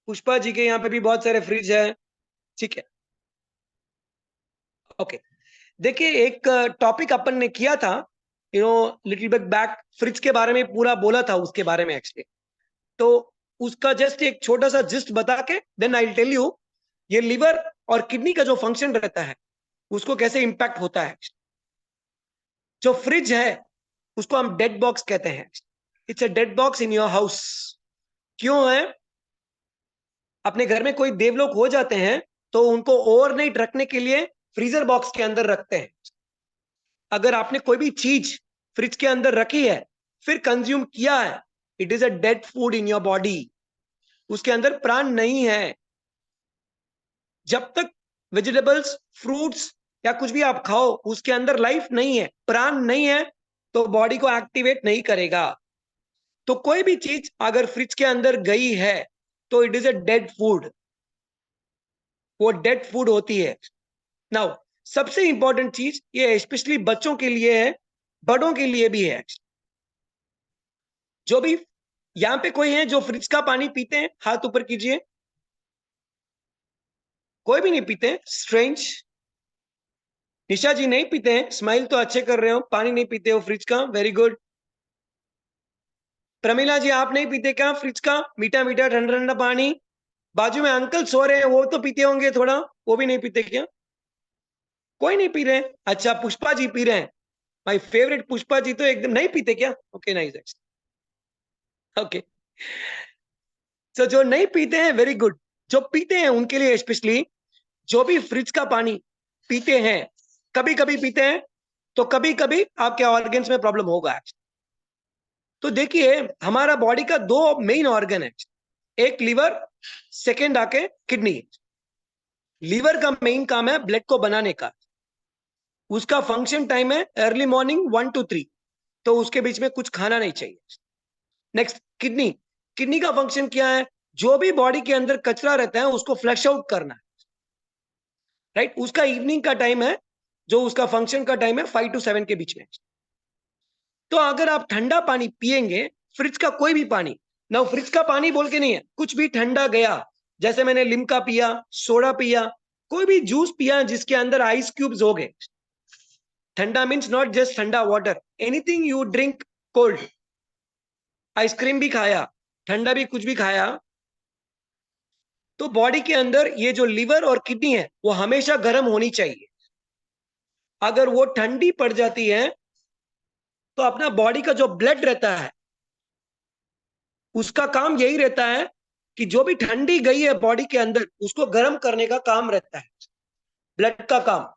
पुष्पा जी के यहाँ पे भी बहुत सारे फ्रिज है। ठीक है, ओके। देखिए, एक टॉपिक अपन ने किया था, लिटिल बिट बैक, फ्रिज के बारे में पूरा बोला था उसके बारे में एक्चुअली। तो उसका जस्ट एक छोटा सा जिस्ट बता के then I will tell you ये लिवर और किडनी का जो फंक्शन रहता है उसको कैसे इंपैक्ट होता है। जो फ्रिज है उसको हम डेड बॉक्स कहते हैं। It's a dead box in your house. क्यों है? अपने घर में कोई देवलोक हो जाते हैं तो उनको ओवरनाइट रखने के लिए फ्रीजर बॉक्स के अंदर रखते हैं। अगर आपने कोई भी चीज फ्रिज के अंदर रखी है फिर कंज्यूम किया है, it is a dead food in your body. उसके अंदर प्राण नहीं है। जब तक वेजिटेबल्स, फ्रूट्स या कुछ भी आप खाओ उसके अंदर लाइफ नहीं है, प्राण नहीं है, तो बॉडी को एक्टिवेट नहीं करेगा। तो कोई भी चीज अगर फ्रिज के अंदर गई है तो it is a dead food. वो डेड फूड होती है। नाउ, सबसे इंपॉर्टेंट चीज ये स्पेशली बच्चों के लिए है, बड़ों के लिए भी है। जो भी यहां पे कोई है जो फ्रिज का पानी पीते हैं, हाथ ऊपर कीजिए। कोई भी नहीं पीते? स्ट्रेंज। निशा जी नहीं पीते हैं? स्माइल तो अच्छे कर रहे हो, पानी नहीं पीते हो फ्रिज का, वेरी गुड। प्रमिला जी, आप नहीं पीते क्या फ्रिज का मीठा मीठा ठंडा ठंडा पानी? बाजू में अंकल सो रहे हैं, वो तो पीते होंगे थोड़ा, वो भी नहीं पीते क्या? कोई नहीं पी रहे? अच्छा, पुष्पा जी पी रहे हैं। माय फेवरेट पुष्पा जी तो एकदम नहीं पीते क्या? Okay, nice. ओके, सो जो नहीं पीते हैं, वेरी गुड। जो पीते हैं उनके लिए स्पेशली, जो भी फ्रिज का पानी पीते हैं, कभी कभी पीते हैं, तो कभी कभी आपके ऑर्गन्स में प्रॉब्लम होगा। तो देखिए, हमारा बॉडी का दो मेन ऑर्गन है, एक लिवर, सेकेंड आके किडनी। लीवर का मेन काम है ब्लड को बनाने का। उसका फंक्शन टाइम है अर्ली मॉर्निंग 1 to 3, तो उसके बीच में कुछ खाना नहीं चाहिए। Next, kidney. किडनी का फंक्शन क्या है? जो भी बॉडी के अंदर कचरा रहता है उसको फ्लश आउट करना है। राइट, उसका इवनिंग का टाइम है, जो उसका फंक्शन का टाइम है 5 to 7 के बीच में। तो अगर आप ठंडा पानी पिएंगे, फ्रिज का कोई भी पानी, ना फ्रिज का पानी बोल के नहीं है, कुछ भी ठंडा गया, जैसे मैंने लिम्का पिया, सोडा पिया, कोई भी जूस पिया जिसके अंदर आइस क्यूब्स हो गए। ठंडा मीन्स नॉट जस्ट ठंडा water, anything you drink cold. Ice cream भी खाया, ठंडा भी कुछ भी खाया, तो बॉडी के अंदर ये जो लिवर और किडनी है वो हमेशा गर्म होनी चाहिए। अगर वो ठंडी पड़ जाती है तो अपना बॉडी का जो ब्लड रहता है उसका काम यही रहता है कि जो भी ठंडी गई है बॉडी के अंदर उसको गर्म करने का काम रहता है, ब्लड का काम।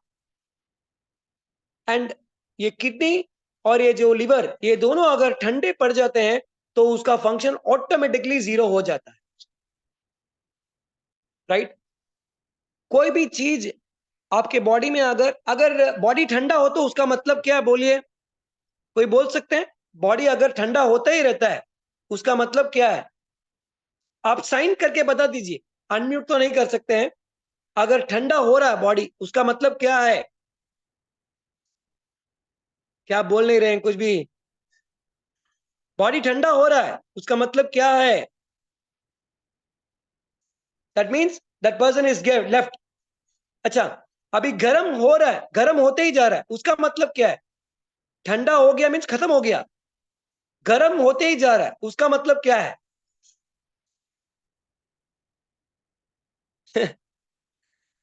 एंड ये किडनी और ये जो लिवर, ये दोनों अगर ठंडे पड़ जाते हैं तो उसका फंक्शन ऑटोमेटिकली जीरो हो जाता है। राइट, कोई भी चीज आपके बॉडी में अगर अगर बॉडी ठंडा हो तो उसका मतलब क्या है बोलिए? कोई बोल सकते हैं? बॉडी अगर ठंडा होता ही रहता है उसका मतलब क्या है? आप साइन करके बता दीजिए, अनम्यूट तो नहीं कर सकते हैं। अगर ठंडा हो रहा है बॉडी उसका मतलब क्या है? क्या बोल नहीं रहे हैं कुछ भी? बॉडी ठंडा हो रहा है उसका मतलब क्या है? That means that person is left. अच्छा, अभी गर्म हो रहा है, गर्म होते ही जा रहा है, उसका मतलब क्या है? ठंडा हो गया मीन्स खत्म हो गया, गर्म होते ही जा रहा है उसका मतलब क्या है?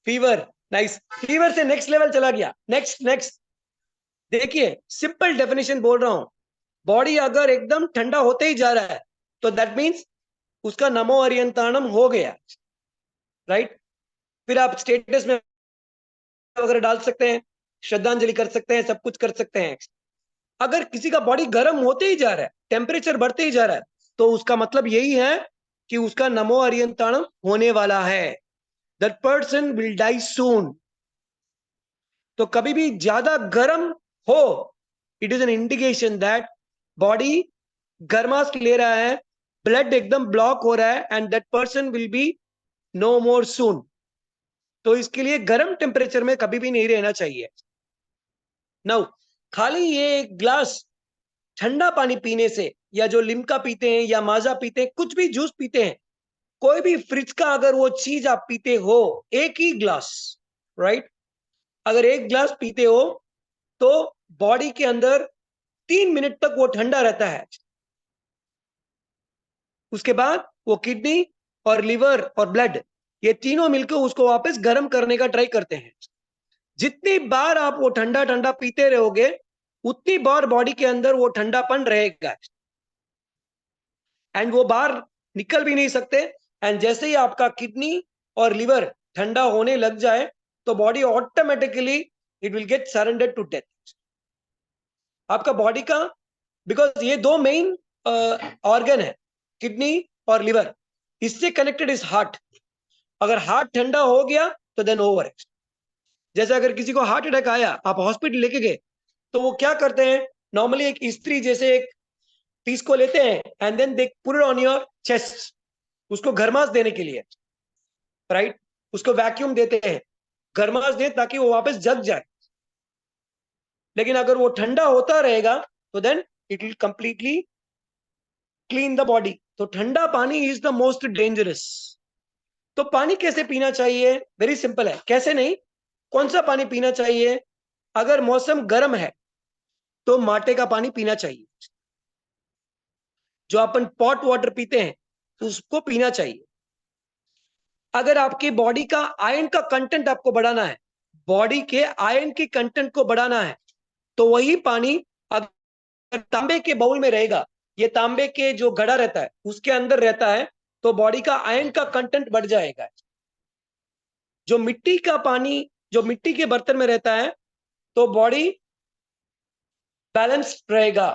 फीवर। नाइस, फीवर से नेक्स्ट लेवल चला गया। नेक्स्ट नेक्स्ट, देखिए सिंपल डेफिनेशन बोल रहा हूं, बॉडी अगर एकदम ठंडा होते ही जा रहा है तो दैट मीन्स उसका नमो अरियंताणम हो गया। राइट, फिर आप स्टेटस में वगैरह डाल सकते हैं, श्रद्धांजलि कर सकते हैं, सब कुछ कर सकते हैं। अगर किसी का बॉडी गर्म होते ही जा रहा है, टेम्परेचर बढ़ते ही जा रहा है, तो उसका मतलब यही है कि उसका नमो अरियंताणम होने वाला है, that person will die soon. तो कभी भी ज्यादा गर्म हो, it is an indication that body गर्माश ले रहा है, ब्लड एकदम ब्लॉक हो रहा है, and that person will be no more soon. तो इसके लिए गर्म टेम्परेचर में कभी भी नहीं रहना चाहिए। नाउ खाली ये एक ग्लास ठंडा पानी पीने से, या जो लिम्का पीते हैं या माजा पीते हैं, कुछ भी जूस पीते हैं, कोई भी फ्रिज का अगर वो चीज आप पीते हो, एक ही ग्लास, राइट, अगर एक ग्लास पीते हो तो बॉडी के अंदर 3 मिनट तक वो ठंडा रहता है। उसके बाद वो किडनी और लिवर और ब्लड, ये तीनों मिलकर उसको वापस गर्म करने का ट्राई करते हैं। जितनी बार आप वो ठंडा ठंडा पीते रहोगे, उतनी बार बॉडी के अंदर वो ठंडापन रहेगा, एंड वो बाहर निकल भी नहीं सकते। एंड जैसे ही आपका किडनी और लिवर ठंडा होने लग जाए, तो body automatically it will get surrender to death. आपका बॉडी का, बिकॉज ये दो मेन ऑर्गन है, किडनी और लिवर, इससे कनेक्टेड इज हार्ट। अगर हार्ट ठंडा हो गया तो देन ओवर। जैसे अगर किसी को हार्ट अटैक आया, आप हॉस्पिटल लेके गए, तो वो क्या करते हैं, नॉर्मली एक स्त्री जैसे एक पीस को लेते हैं and then they put it on your chest, उसको गर्माश देने के लिए, राइट, उसको वैक्यूम देते हैं, गर्माश दें ताकि वो वापस जग जाए। लेकिन अगर वो ठंडा होता रहेगा तो then it will completely clean the body. तो ठंडा पानी इज द मोस्ट डेंजरस। तो पानी कैसे पीना चाहिए, वेरी सिंपल है। कैसे नहीं, कौन सा पानी पीना चाहिए? अगर मौसम गर्म है तो माटे का पानी पीना चाहिए, जो अपन पॉट वाटर पीते हैं उसको पीना चाहिए। अगर आपकी बॉडी का आयरन का कंटेंट आपको बढ़ाना है, बॉडी के आयरन के कंटेंट को बढ़ाना है, तो वही पानी अगर तांबे के बाउल में रहेगा, ये तांबे के जो घड़ा रहता है उसके अंदर रहता है, तो बॉडी का आयरन का कंटेंट बढ़ जाएगा। जो मिट्टी का पानी, जो मिट्टी के बर्तन में रहता है, तो बॉडी बैलेंस रहेगा।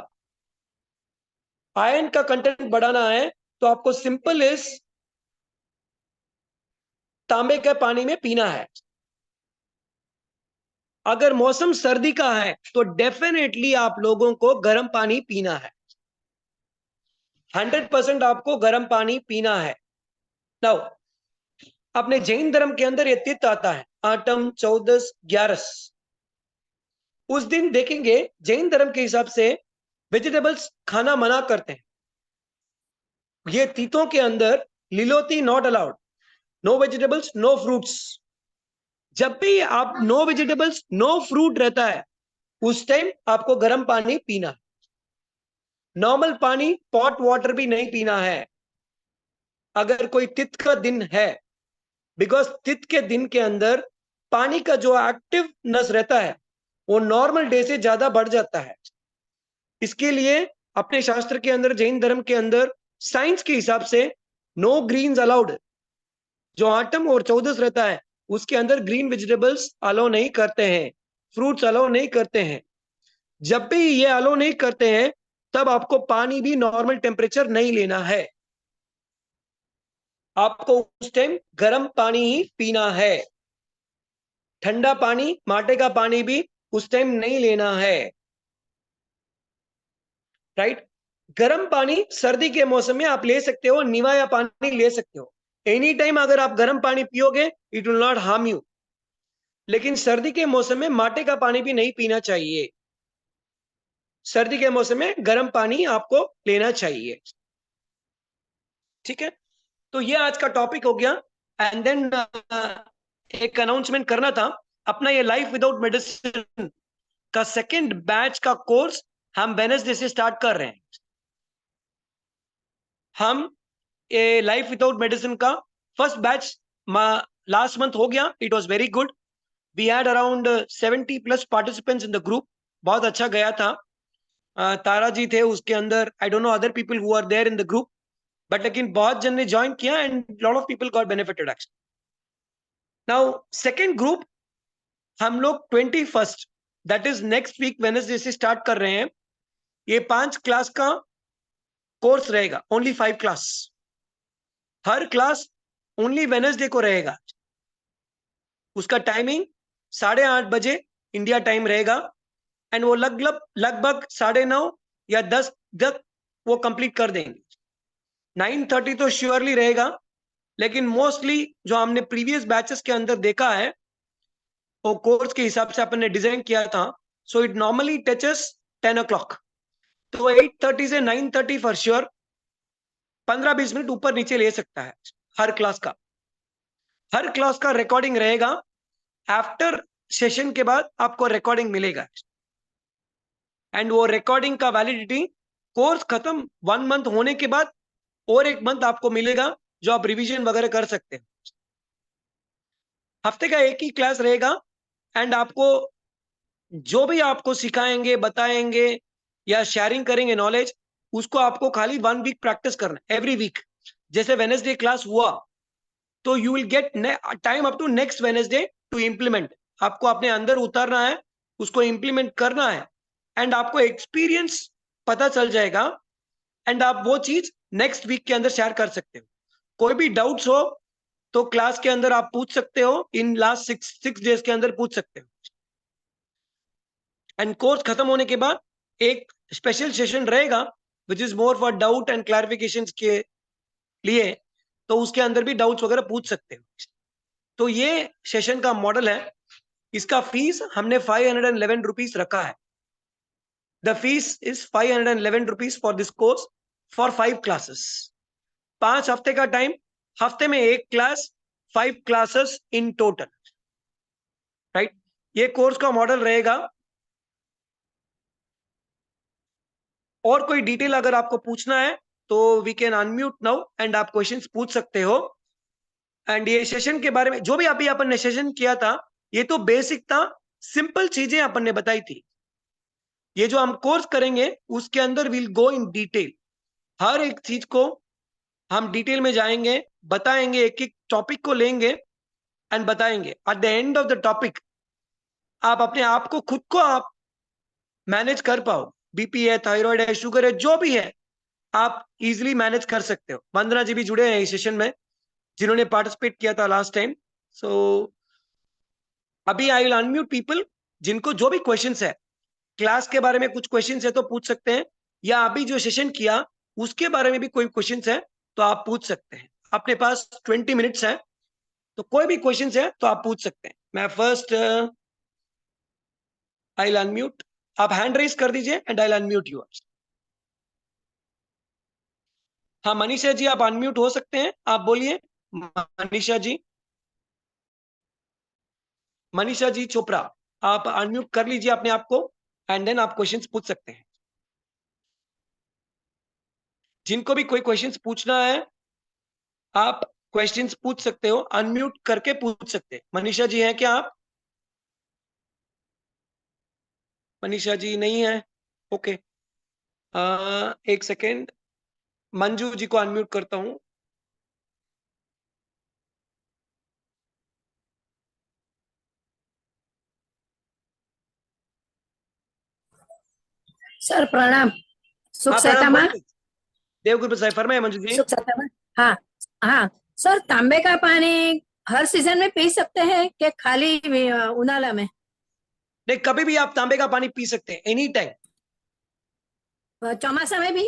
आयरन का कंटेंट बढ़ाना है तो आपको सिंपल इज तांबे के पानी में पीना है। अगर मौसम सर्दी का है तो डेफिनेटली आप लोगों को गर्म पानी पीना है, 100% आपको गर्म पानी पीना है। नाउ अपने जैन धर्म के अंदर ये तिथि आता है, आठम, चौदस, 11। उस दिन देखेंगे जैन धर्म के हिसाब से वेजिटेबल्स खाना मना करते हैं। ये तीतों के अंदर लिलोती not allowed, no vegetables no fruits. जब भी आप नो वेजिटेबल्स नो फ्रूट रहता है, उस टाइम आपको गर्म पानी पीना है। नॉर्मल पानी, पॉट वाटर भी नहीं पीना है अगर कोई तिथ का दिन है, बिकॉज तिथ के दिन के अंदर पानी का जो एक्टिवनेस रहता है वो नॉर्मल डे से ज्यादा बढ़ जाता है। इसके लिए अपने शास्त्र के अंदर, जैन धर्म के अंदर, साइंस के हिसाब से नो ग्रीन्स अलाउड। जो आठम और चौदस रहता है उसके अंदर ग्रीन वेजिटेबल्स अलाउ नहीं करते हैं, फ्रूट्स अलाउ नहीं करते हैं। जब भी ये अलाउ नहीं करते हैं, तब आपको पानी भी नॉर्मल टेम्परेचर नहीं लेना है, आपको उस टाइम गर्म पानी ही पीना है। ठंडा पानी, माटे का पानी भी उस टाइम नहीं लेना है, राइट। गर्म पानी सर्दी के मौसम में आप ले सकते हो, निवाया पानी ले सकते हो। एनी टाइम अगर आप गर्म पानी पियोगे it will not harm you, लेकिन सर्दी के मौसम में माटे का पानी भी नहीं पीना चाहिए। सर्दी के मौसम में गर्म पानी आपको लेना चाहिए, ठीक है। तो ये आज का टॉपिक हो गया। एंड देन एक अनाउंसमेंट करना था, अपना ये लाइफ विदाउट मेडिसिन का सेकंड बैच का कोर्स हम वेडनेसडे से स्टार्ट कर रहे हैं। हम ये लाइफ विदाउट मेडिसिन का फर्स्ट बैच लास्ट मंथ हो गया, it was very good. We had around 70+ participants in the group, बहुत अच्छा गया था। तारा जी थे उसके अंदर, I don't know other people who are there in the group, but लेकिन बहुत जन ने ज्वाइन किया and lot of people got benefited actually. Now second group हम लोग 21 that is next week Wednesday से स्टार्ट कर रहे हैं। ये 5 क्लास का कोर्स रहेगा, ओनली 5 क्लास। हर क्लास ओनली वेडनेसडे को रहेगा। उसका टाइमिंग 8:30 बजे इंडिया टाइम रहेगा, एंड वो लगभग 9:30 या 10 तक वो कंप्लीट कर देंगे। 9:30 तो श्योरली रहेगा, लेकिन मोस्टली जो हमने प्रीवियस बैचेस के अंदर देखा है, वो कोर्स के हिसाब से अपन ने डिजाइन किया था, so it normally touches 10 o'clock। तो 8:30 से 9:30 फॉर श्योर 15-20 मिनट ऊपर नीचे ले सकता है हर क्लास का। हर क्लास का रिकॉर्डिंग रहेगा, आफ्टर सेशन के बाद आपको रिकॉर्डिंग मिलेगा, एंड वो रिकॉर्डिंग का वैलिडिटी कोर्स खत्म 1 मंथ होने के बाद और 1 मंथ आपको मिलेगा, जो आप रिवीजन वगैरह कर सकते हैं। हफ्ते का एक ही क्लास रहेगा, एंड आपको जो भी आपको सिखाएंगे, बताएंगे या शेयरिंग करेंगे नॉलेज, उसको आपको खाली 1 वीक प्रैक्टिस करना है, एवरी वीक। जैसे वेडनेसडे क्लास हुआ तो you will get time up to next Wednesday to implement. आपको अपने अंदर उतारना है, उसको इम्प्लीमेंट करना है, एंड आपको एक्सपीरियंस पता चल जाएगा, एंड आप वो चीज नेक्स्ट वीक के अंदर शेयर कर सकते हो। कोई भी डाउट्स हो तो क्लास के अंदर आप पूछ सकते हो, इन लास्ट 6 डेज के अंदर पूछ सकते हो। एंड कोर्स खत्म होने के बाद एक स्पेशल सेशन रहेगा which is more for doubt and clarification के लिए, तो उसके अंदर भी डाउट्स वगैरह पूछ सकते हो। तो ये सेशन का मॉडल है। इसका फीस हमने 511 रुपीज रखा है। The fees is 511 rupees for this course for 5 classes. 5 हफ्ते का टाइम, हफ्ते में 1 class, 5 classes in total, right. ये कोर्स का मॉडल रहेगा। और कोई डिटेल अगर आपको पूछना है तो we can unmute now and आप क्वेश्चंस पूछ सकते हो। एंड ये सेशन के बारे में जो भी अभी अपन ने सेशन किया था, ये तो बेसिक था, सिंपल चीजें अपन ने बताई थी। ये जो हम कोर्स करेंगे उसके अंदर विल गो इन डिटेल, हर एक चीज को हम डिटेल में जाएंगे, बताएंगे, एक एक टॉपिक को लेंगे एंड बताएंगे। At the end of the topic आप अपने आप को खुद को आप मैनेज कर पाओ। बीपी है, थायराइड है, शुगर है, जो भी है आप इजिली मैनेज कर सकते हो। 15 जी जुड़े हैं इस सेशन में जिन्होंने पार्टिसिपेट किया था लास्ट टाइम। सो अभी आई विल अनम्यूट पीपल, जिनको जो भी क्वेश्चंस है, क्लास के बारे में कुछ क्वेश्चंस है तो पूछ सकते हैं, या अभी जो सेशन किया उसके बारे में भी कोई क्वेश्चंस है तो आप पूछ सकते हैं। अपने पास 20 मिनट्स है, तो कोई भी क्वेश्चंस है तो आप पूछ सकते हैं। मैं फर्स्ट आई विल अनम्यूट, आप हैंड रेज कर दीजिए and I will unmute you. हाँ मनीषा जी, आप अनम्यूट हो सकते हैं, आप बोलिए। मनीषा जी, मनीषा जी चोपड़ा, आप अनम्यूट कर लीजिए अपने आप को, एंड देन आप क्वेश्चंस पूछ सकते हैं। जिनको भी कोई क्वेश्चंस पूछना है आप क्वेश्चंस पूछ सकते हो, अनम्यूट करके पूछ सकते हैं। मनीषा जी हैं क्या आप? मनीषा जी नहीं है, ओके। एक सेकेंड, मंजू जी को अनम्यूट करता हूं। सर प्रणाम। सुख हाँ सहता प्रणाम, माँ। बोलिए। देवगुरु साहब फरमाए मंजू जी। सुख सहता माँ। हाँ हाँ सर, तांबे का पानी हर सीजन में पी सकते हैं कि खाली उनाला में? नहीं, कभी भी आप तांबे का पानी पी सकते हैं, एनी टाइम। चौमासा में भी?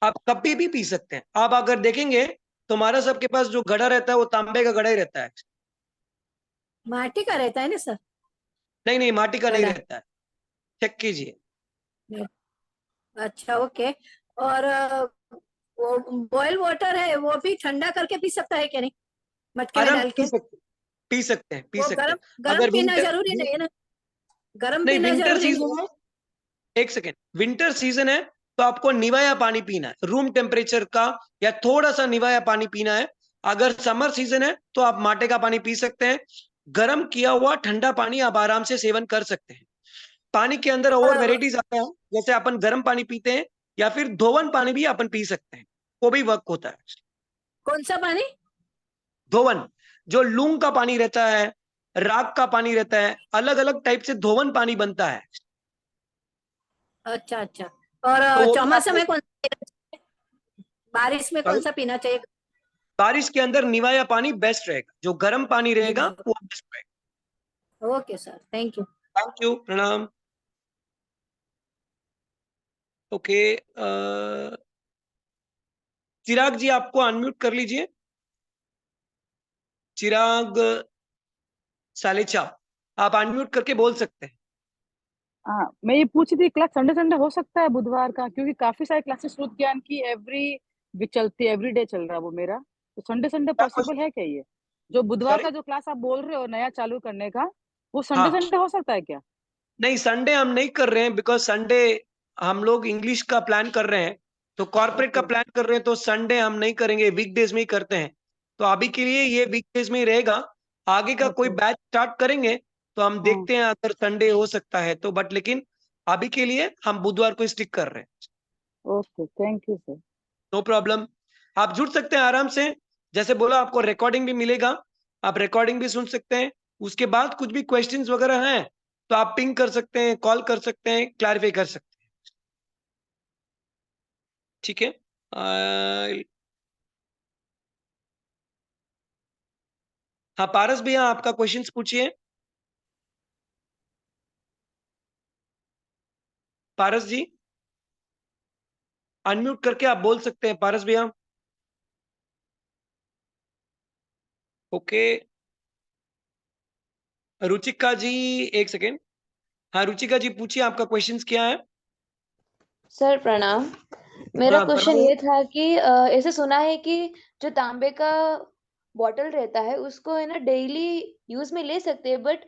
आप कभी भी पी सकते हैं। आप अगर देखेंगे तो हमारा सबके पास जो घड़ा रहता है वो तांबे का घड़ा ही रहता है। माटी का रहता है ना सर? नहीं नहीं, माटी का नहीं घड़ा? रहता है, चेक कीजिए। अच्छा ओके। और वो बॉयल वाटर है, वो भी ठंडा करके पी सकता है क्या? नहीं, मटके में आराम डाल पी के? सकते हैं, पी सकते हैं, पी वो सकते गरम हैं। गरम अगर पीना विंटर, जरूरी नहीं है ना? गरम नहीं पीना विंटर जरूरी नहीं सीजन है? है, एक सेकेंड, विंटर सीजन है तो आपको निवाया पानी पीना है, रूम टेम्परेचर का या थोड़ा सा निवाया पानी पीना है। अगर समर सीजन है तो आप माटे का पानी पी सकते हैं। गर्म किया हुआ ठंडा पानी आप आराम से सेवन कर सकते हैं। पानी के अंदर और और वेराइटीज आता है, जैसे अपन गर्म पानी पीते हैं या फिर धोवन पानी भी अपन पी सकते हैं, वो भी वर्क होता है। कौन सा पानी? धोवन, जो लूंग का पानी रहता है, राग का पानी रहता है, अलग अलग टाइप से धोवन पानी बनता है। अच्छा अच्छा। और तो वो भी चौमासा आप, में कौन सा पीना चाहिए? बारिश में कौन सा पीना चाहिए? बारिश के अंदर निवाया पानी बेस्ट रहेगा, जो गर्म पानी रहेगा वो बेस्ट रहेगा। Okay sir, thank you. Thank you, प्रणाम। ओके, चिराग जी आपको अनम्यूट कर लीजिए। चिराग सालेचा, आप अनम्यूट करके बोल सकते हैं। हाँ, मैं ये पूछ रही थी, क्लास संडे संडे हो सकता है बुधवार का? क्योंकि काफी सारे क्लासेस श्रुत ज्ञान की एवरी डे चल रहा है वो मेरा। तो संडे संडे क्या पॉसिबल है क्या ये? जो बुधवार सॉरी, का जो क्लास आप बोल रहे हो नया चालू करने का, वो संडे हाँ, संडे हो सकता है क्या? नहीं संडे हम नहीं कर रहे हैं, बिकॉज संडे हम लोग इंग्लिश का प्लान कर रहे हैं, तो कॉर्पोरेट का ओके। प्लान कर रहे हैं, तो संडे हम नहीं करेंगे, वीकडेज में ही करते हैं। तो अभी के लिए ये वीकडेज में ही रहेगा। आगे का कोई ओके। बैच स्टार्ट करेंगे तो हम हाँ। देखते हैं, अगर संडे हो सकता है तो, बट लेकिन अभी के लिए हम बुधवार को स्टिक कर रहे हैं। Okay, thank you sir. No problem, आप जुड़ सकते हैं आराम से। जैसे बोला, आपको रिकॉर्डिंग भी मिलेगा, आप रिकॉर्डिंग भी सुन सकते हैं। उसके बाद कुछ भी क्वेश्चंस वगैरह हैं तो आप पिंग कर सकते हैं, कॉल कर सकते हैं, क्लैरिफाई कर सकते हैं। ठीक है। हाँ पारस भैया, आपका क्वेश्चंस पूछिए। पारस जी, अनम्यूट करके आप बोल सकते हैं पारस भैया। ओके, रुचिका जी, एक सेकेंड। हाँ रुचिका जी पूछिए, आपका क्वेश्चंस क्या है। सर प्रणाम। मेरा प्रणाम क्वेश्चन प्रणाम। ये था कि ऐसे सुना है कि जो तांबे का बॉटल रहता है उसको है ना डेली यूज में ले सकते हैं, बट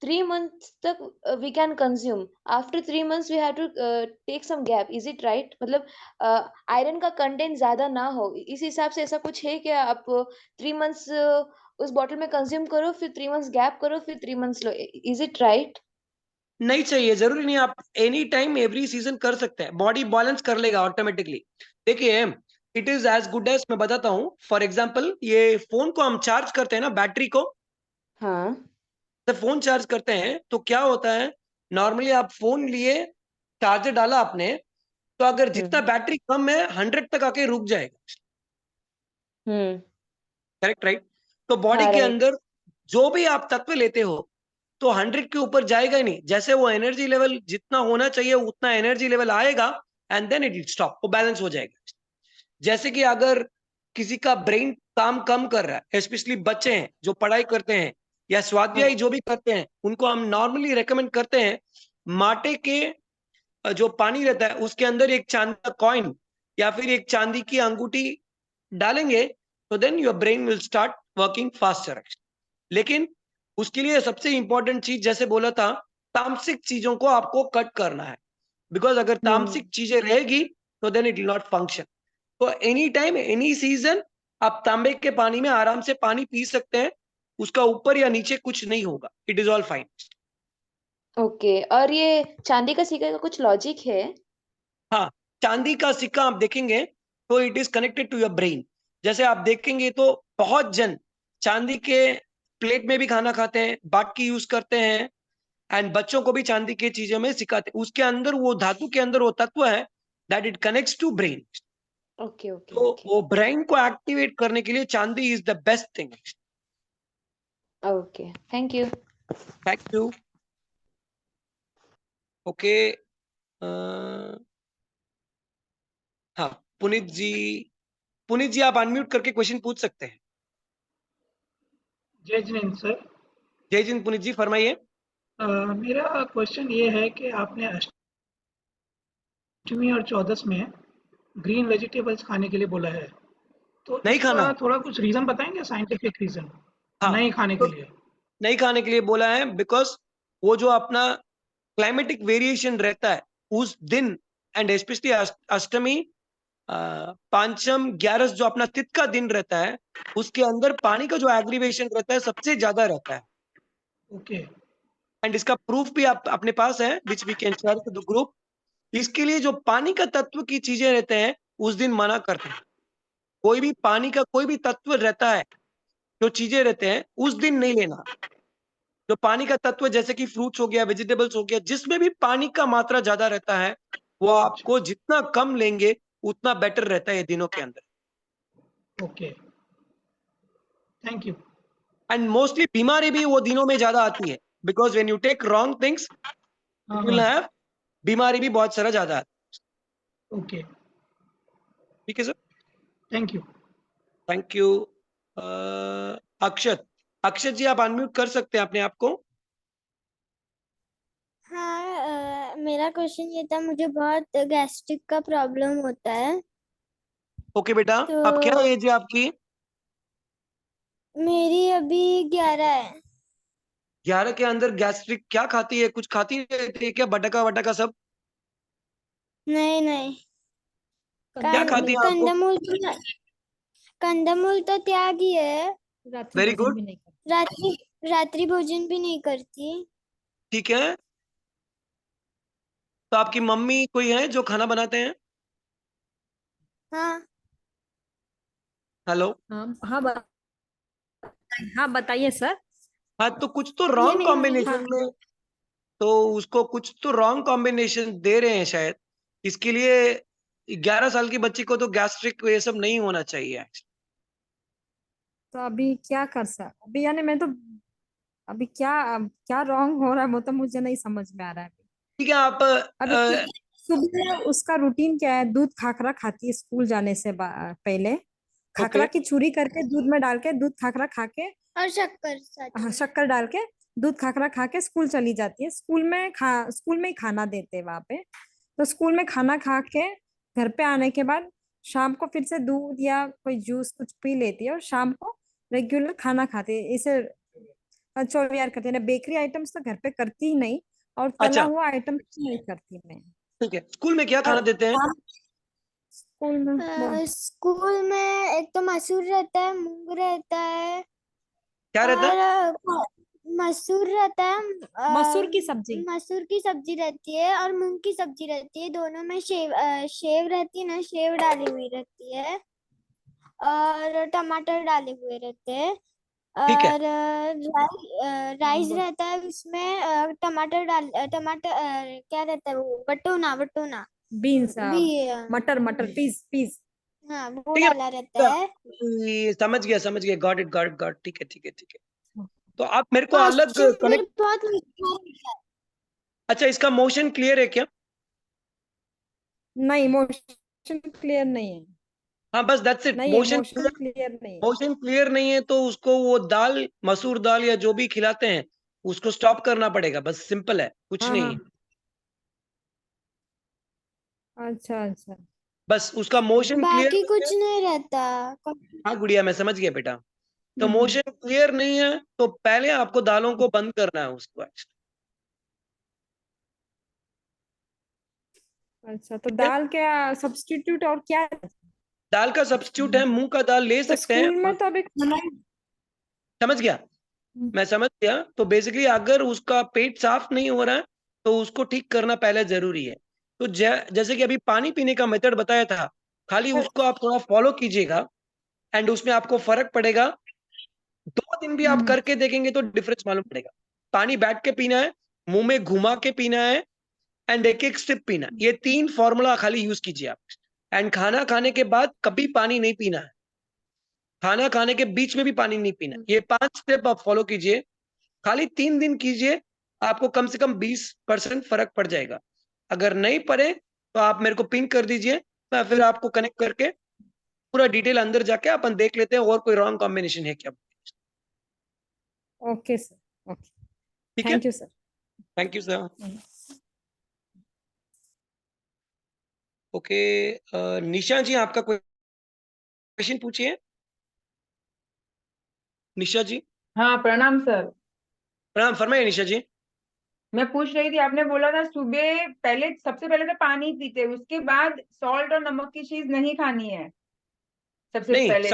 3 मंथ्स तक we can consume. After 3 months we have to take some gap, is it right? मतलब आयरन का कंटेंट ज्यादा ना हो, इस हिसाब से ऐसा कुछ है क्या? आप 3 मंथ्स उस बॉटल में कंज्यूम करो, फिर 3 मंथ्स गैप करो, फिर 3 months low, is it right? नहीं चाहिए, जरूरी नहीं, आप एनी टाइम एवरी सीजन कर सकते हैं, बॉडी बैलेंस कर लेगा ऑटोमेटिकली। देखिए, it is as good as, मैं बताता हूँ। फॉर एग्जाम्पल, ये फोन को हम चार्ज करते हैं ना, बैटरी को, हाँ। जब फोन चार्ज करते हैं तो क्या होता है, नॉर्मली आप फोन लिए, चार्जर डाला आपने, तो अगर जितना हम्म। बैटरी कम है 100 तक आके रुक जाएगा। हम्म। Correct, right? तो बॉडी हाँ के राइट। अंदर जो भी आप तत्व लेते हो, तो 100 के ऊपर जाएगा ही नहीं। जैसे वो एनर्जी लेवल जितना होना चाहिए उतना एनर्जी लेवल आएगा, and then it will stop, वो बैलेंस हो जाएगा। जैसे कि अगर किसी का ब्रेन काम कम कर रहा है, स्पेशली बच्चे हैं जो पढ़ाई करते हैं या स्वाध्याय हाँ। जो भी करते हैं, उनको हम नॉर्मली रेकमेंड करते हैं, माटे के जो पानी रहता है उसके अंदर एक चांदी का कॉइन या फिर एक चांदी की अंगूठी डालेंगे, तो then your brain will start working faster. लेकिन उसके लिए सबसे इंपॉर्टेंट चीज, जैसे बोला था, तामसिक चीजों को आपको कट करना है। बिकॉज अगर हम्म। तामसिक चीजें रहेगी तो then it will not function. तो एनी टाइम एनी सीजन आप तांबे के पानी में आराम से पानी पी सकते हैं, उसका ऊपर या नीचे कुछ नहीं होगा, it is all fine. Okay, और ये चांदी का सिक्के का कुछ लॉजिक है? हाँ, चांदी का सिक्का आप देखेंगे तो it is connected to your brain. जैसे आप देखेंगे तो बहुत जन चांदी के प्लेट में भी खाना खाते हैं, बाटकी यूज करते हैं, एंड बच्चों को भी चांदी की चीजों में सिखाते हैं। उसके अंदर वो धातु के अंदर वो तत्व है that it connects to brain. Okay okay तो ओके। वो ब्रेन को एक्टिवेट करने के लिए चांदी is the best thing. Okay, thank you. Thank you. Okay, हाँ पुनीत जी, पुनीत जी आप अनम्यूट करके क्वेश्चन पूछ सकते हैं। जय जिनेन्द्र सर। जय जिन पुनीत जी, फरमाइए। मेरा क्वेश्चन ये है कि आपने अष्टमी और चौदस में ग्रीन वेजिटेबल्स खाने के लिए बोला है, तो नहीं खाना इसका है, थोड़ा कुछ रीज़न बताएंगे, साइंटिफिक रीज़न हाँ, नहीं खाने के तो लिए? नहीं खाने के लिए बोला है बिकॉज वो जो अपना क्लाइमेटिक वेरिएशन रहता है उस दिन, एंड स्पेशली अष्टमी, पांचम, ग्यारस, जो अपना तिथ का दिन रहता है, उसके अंदर पानी का जो एग्रीवेशन रहता है सबसे ज्यादा रहता है। ओके। एंड इसका प्रूफ भी आप अपने पास है, which we can share to the group. इसके लिए जो पानी का तत्व की चीजें रहते हैं उस दिन मना करते हैं। कोई भी पानी का कोई भी तत्व रहता है, जो चीजें रहते हैं उस दिन नहीं लेना। जो पानी का तत्व जैसे कि फ्रूट्स हो गया, वेजिटेबल्स हो गया, जिसमें भी पानी का मात्रा ज्यादा रहता है, वो आपको जितना कम लेंगे उतना बेटर रहता है ये दिनों के अंदर। Okay, thank you. And mostly बीमारी भी वो दिनों में ज्यादा आती है, because when you take wrong things हाँ यू विल हाँ, हैव बीमारी भी बहुत सारा ज्यादा आती है। ओके, ठीक है sir, thank you. Thank you. Akshat, Akshat ji आप अनम्यूट कर सकते हैं अपने आप को। हाँ, मेरा क्वेश्चन ये था, मुझे बहुत गैस्ट्रिक का प्रॉब्लम होता है। ओके बेटा, अब क्या तो एज है आपकी? मेरी अभी 11 है। 11 के अंदर गैस्ट्रिक क्या खाती है? कुछ खाती रहती है क्या, बटका वटका सब? नहीं नहीं, क्या खाती है आपको? कंदमूल तो कंदमूल तो त्याग ही है। वेरी गुड, रात्रि रात्रि भोजन भी नहीं करती। ठीक है। तो आपकी मम्मी कोई है जो खाना बनाते हैं? हाँ, हेलो, हाँ बताइए सर। हाँ तो कुछ तो ये रॉन्ग मेरी मम्मी। कॉम्बिनेशन में, तो उसको कुछ तो रॉन्ग कॉम्बिनेशन दे रहे हैं शायद, इसके लिए 11 साल की बच्ची को तो गैस्ट्रिक ये सब नहीं होना चाहिए। तो अभी क्या कर सक, अभी यानी मैं तो अभी क्या क्या रॉन्ग हो रहा है वो तो मुझे नहीं समझ में आ रहा है ठीक है, आप अभी। सुबह उसका रूटीन क्या है? दूध खाखरा खाती है स्कूल जाने से पहले। ओके खाखरा की चूरी करके दूध में डाल के दूध खाखरा खा के, और शक्कर साथ हाँ में। शक्कर डाल के दूध खाखरा खा के स्कूल चली जाती है। स्कूल में ही खाना देते हैं वहां पे। तो स्कूल में खाना खा के घर पे आने के बाद शाम को फिर से दूध या कोई जूस कुछ पी लेती है, और शाम को रेगुलर खाना खाती है। इसे 24 करते हैं। बेकरी आइटम्स तो घर पे करती ही नहीं, और तला अच्छा, हुआ आइटम नहीं करती मैं। ठीक है। स्कूल में क्या खाना और देते हैं? स्कूल में स्कूल में एक तो मसूर रहता है, मूंग रहता है, क्या रहता है? और मसूर रहता है। मसूर की सब्जी। मसूर की सब्जी रहती है और मूंग की सब्जी रहती है। दोनों में शेव रहती है ना, शेव डाली हुई रहती है, और टमाटर डाले हुए रहते हैं। ठीक है, और राइस रहता है उसमें, टमाटर क्या रहता है वो, बटूना बटूना बीन्स, भी। मटर मटर पीस। हाँ, वो ठीक है। डाला रहता है। समझ गया, समझ गया, got it, got it, got. ठीक है, ठीक है, ठीक है। तो आप मेरे को अलग मोशन फिर कनेक्ट, बहुत मीठा रहता है। अच्छा इसका मोशन क्लियर है क्या? नहीं, मोशन क्लियर नहीं है। हाँ बस दैट्स इट, नहीं है, मोशन मोशन क्लियर। क्लियर नहीं है। मोशन क्लियर नहीं है तो उसको वो दाल, मसूर दाल या जो भी खिलाते हैं उसको स्टॉप करना पड़ेगा, बस सिंपल है, कुछ हाँ नहीं हाँ, है। अच्छा अच्छा। बस उसका मोशन क्लियर बाकी नहीं है। कुछ नहीं रहता। हाँ गुड़िया, मैं समझ गया बेटा। तो हम्म। मोशन क्लियर नहीं है तो पहले आपको दालों को बंद करना है उसको। अच्छा, तो ठीक है, दाल क्या सब्स्टिट्यूट और क्या है? दाल का सब्स्टिट्यूट है, मूंग का दाल ले तो सकते हैं। स्कूल में तो अभी खाना ही। समझ गया, मैं समझ गया। तो बेसिकली अगर उसका पेट साफ नहीं हो रहा है तो उसको ठीक करना पहले जरूरी है। तो जैसे कि अभी पानी पीने का मेथड बताया था, खाली उसको आप थोड़ा फॉलो कीजिएगा एंड उसमें आपको फर्क पड़ेगा। 2 दिन भी आप करके देखेंगे तो डिफरेंस मालूम पड़ेगा। पानी बैठ के पीना है, मुंह में घुमा के पीना है, एंड एक एक स्टिप पीना है। ये 3 फॉर्मूला खाली यूज कीजिए आप। एंड खाना खाने के बाद कभी पानी नहीं पीना है, खाना खाने के बीच में भी पानी नहीं पीना। ये 5 स्टेप आप फॉलो कीजिए, खाली 3 दिन कीजिए, आपको कम से कम 20% फर्क पड़ जाएगा। अगर नहीं पड़े तो आप मेरे को पिंक कर दीजिए, मैं फिर आपको कनेक्ट करके पूरा डिटेल अंदर जाके अपन देख लेते हैं और कोई रॉन्ग कॉम्बिनेशन है क्या। ओके सर, ओके, ठीक है, thank you sir. Thank you sir. Okay, Nisha ji आपका कोई क्वेश्चन पूछिए। निशा जी, हाँ, प्रणाम सर। प्रणाम, फरमाइए निशा जी। मैं पूछ रही थी, आपने बोला था सुबह पहले, सबसे पहले तो पानी पीते, उसके बाद सॉल्ट और नमक की चीज नहीं खानी है सबसे नहीं, पहले।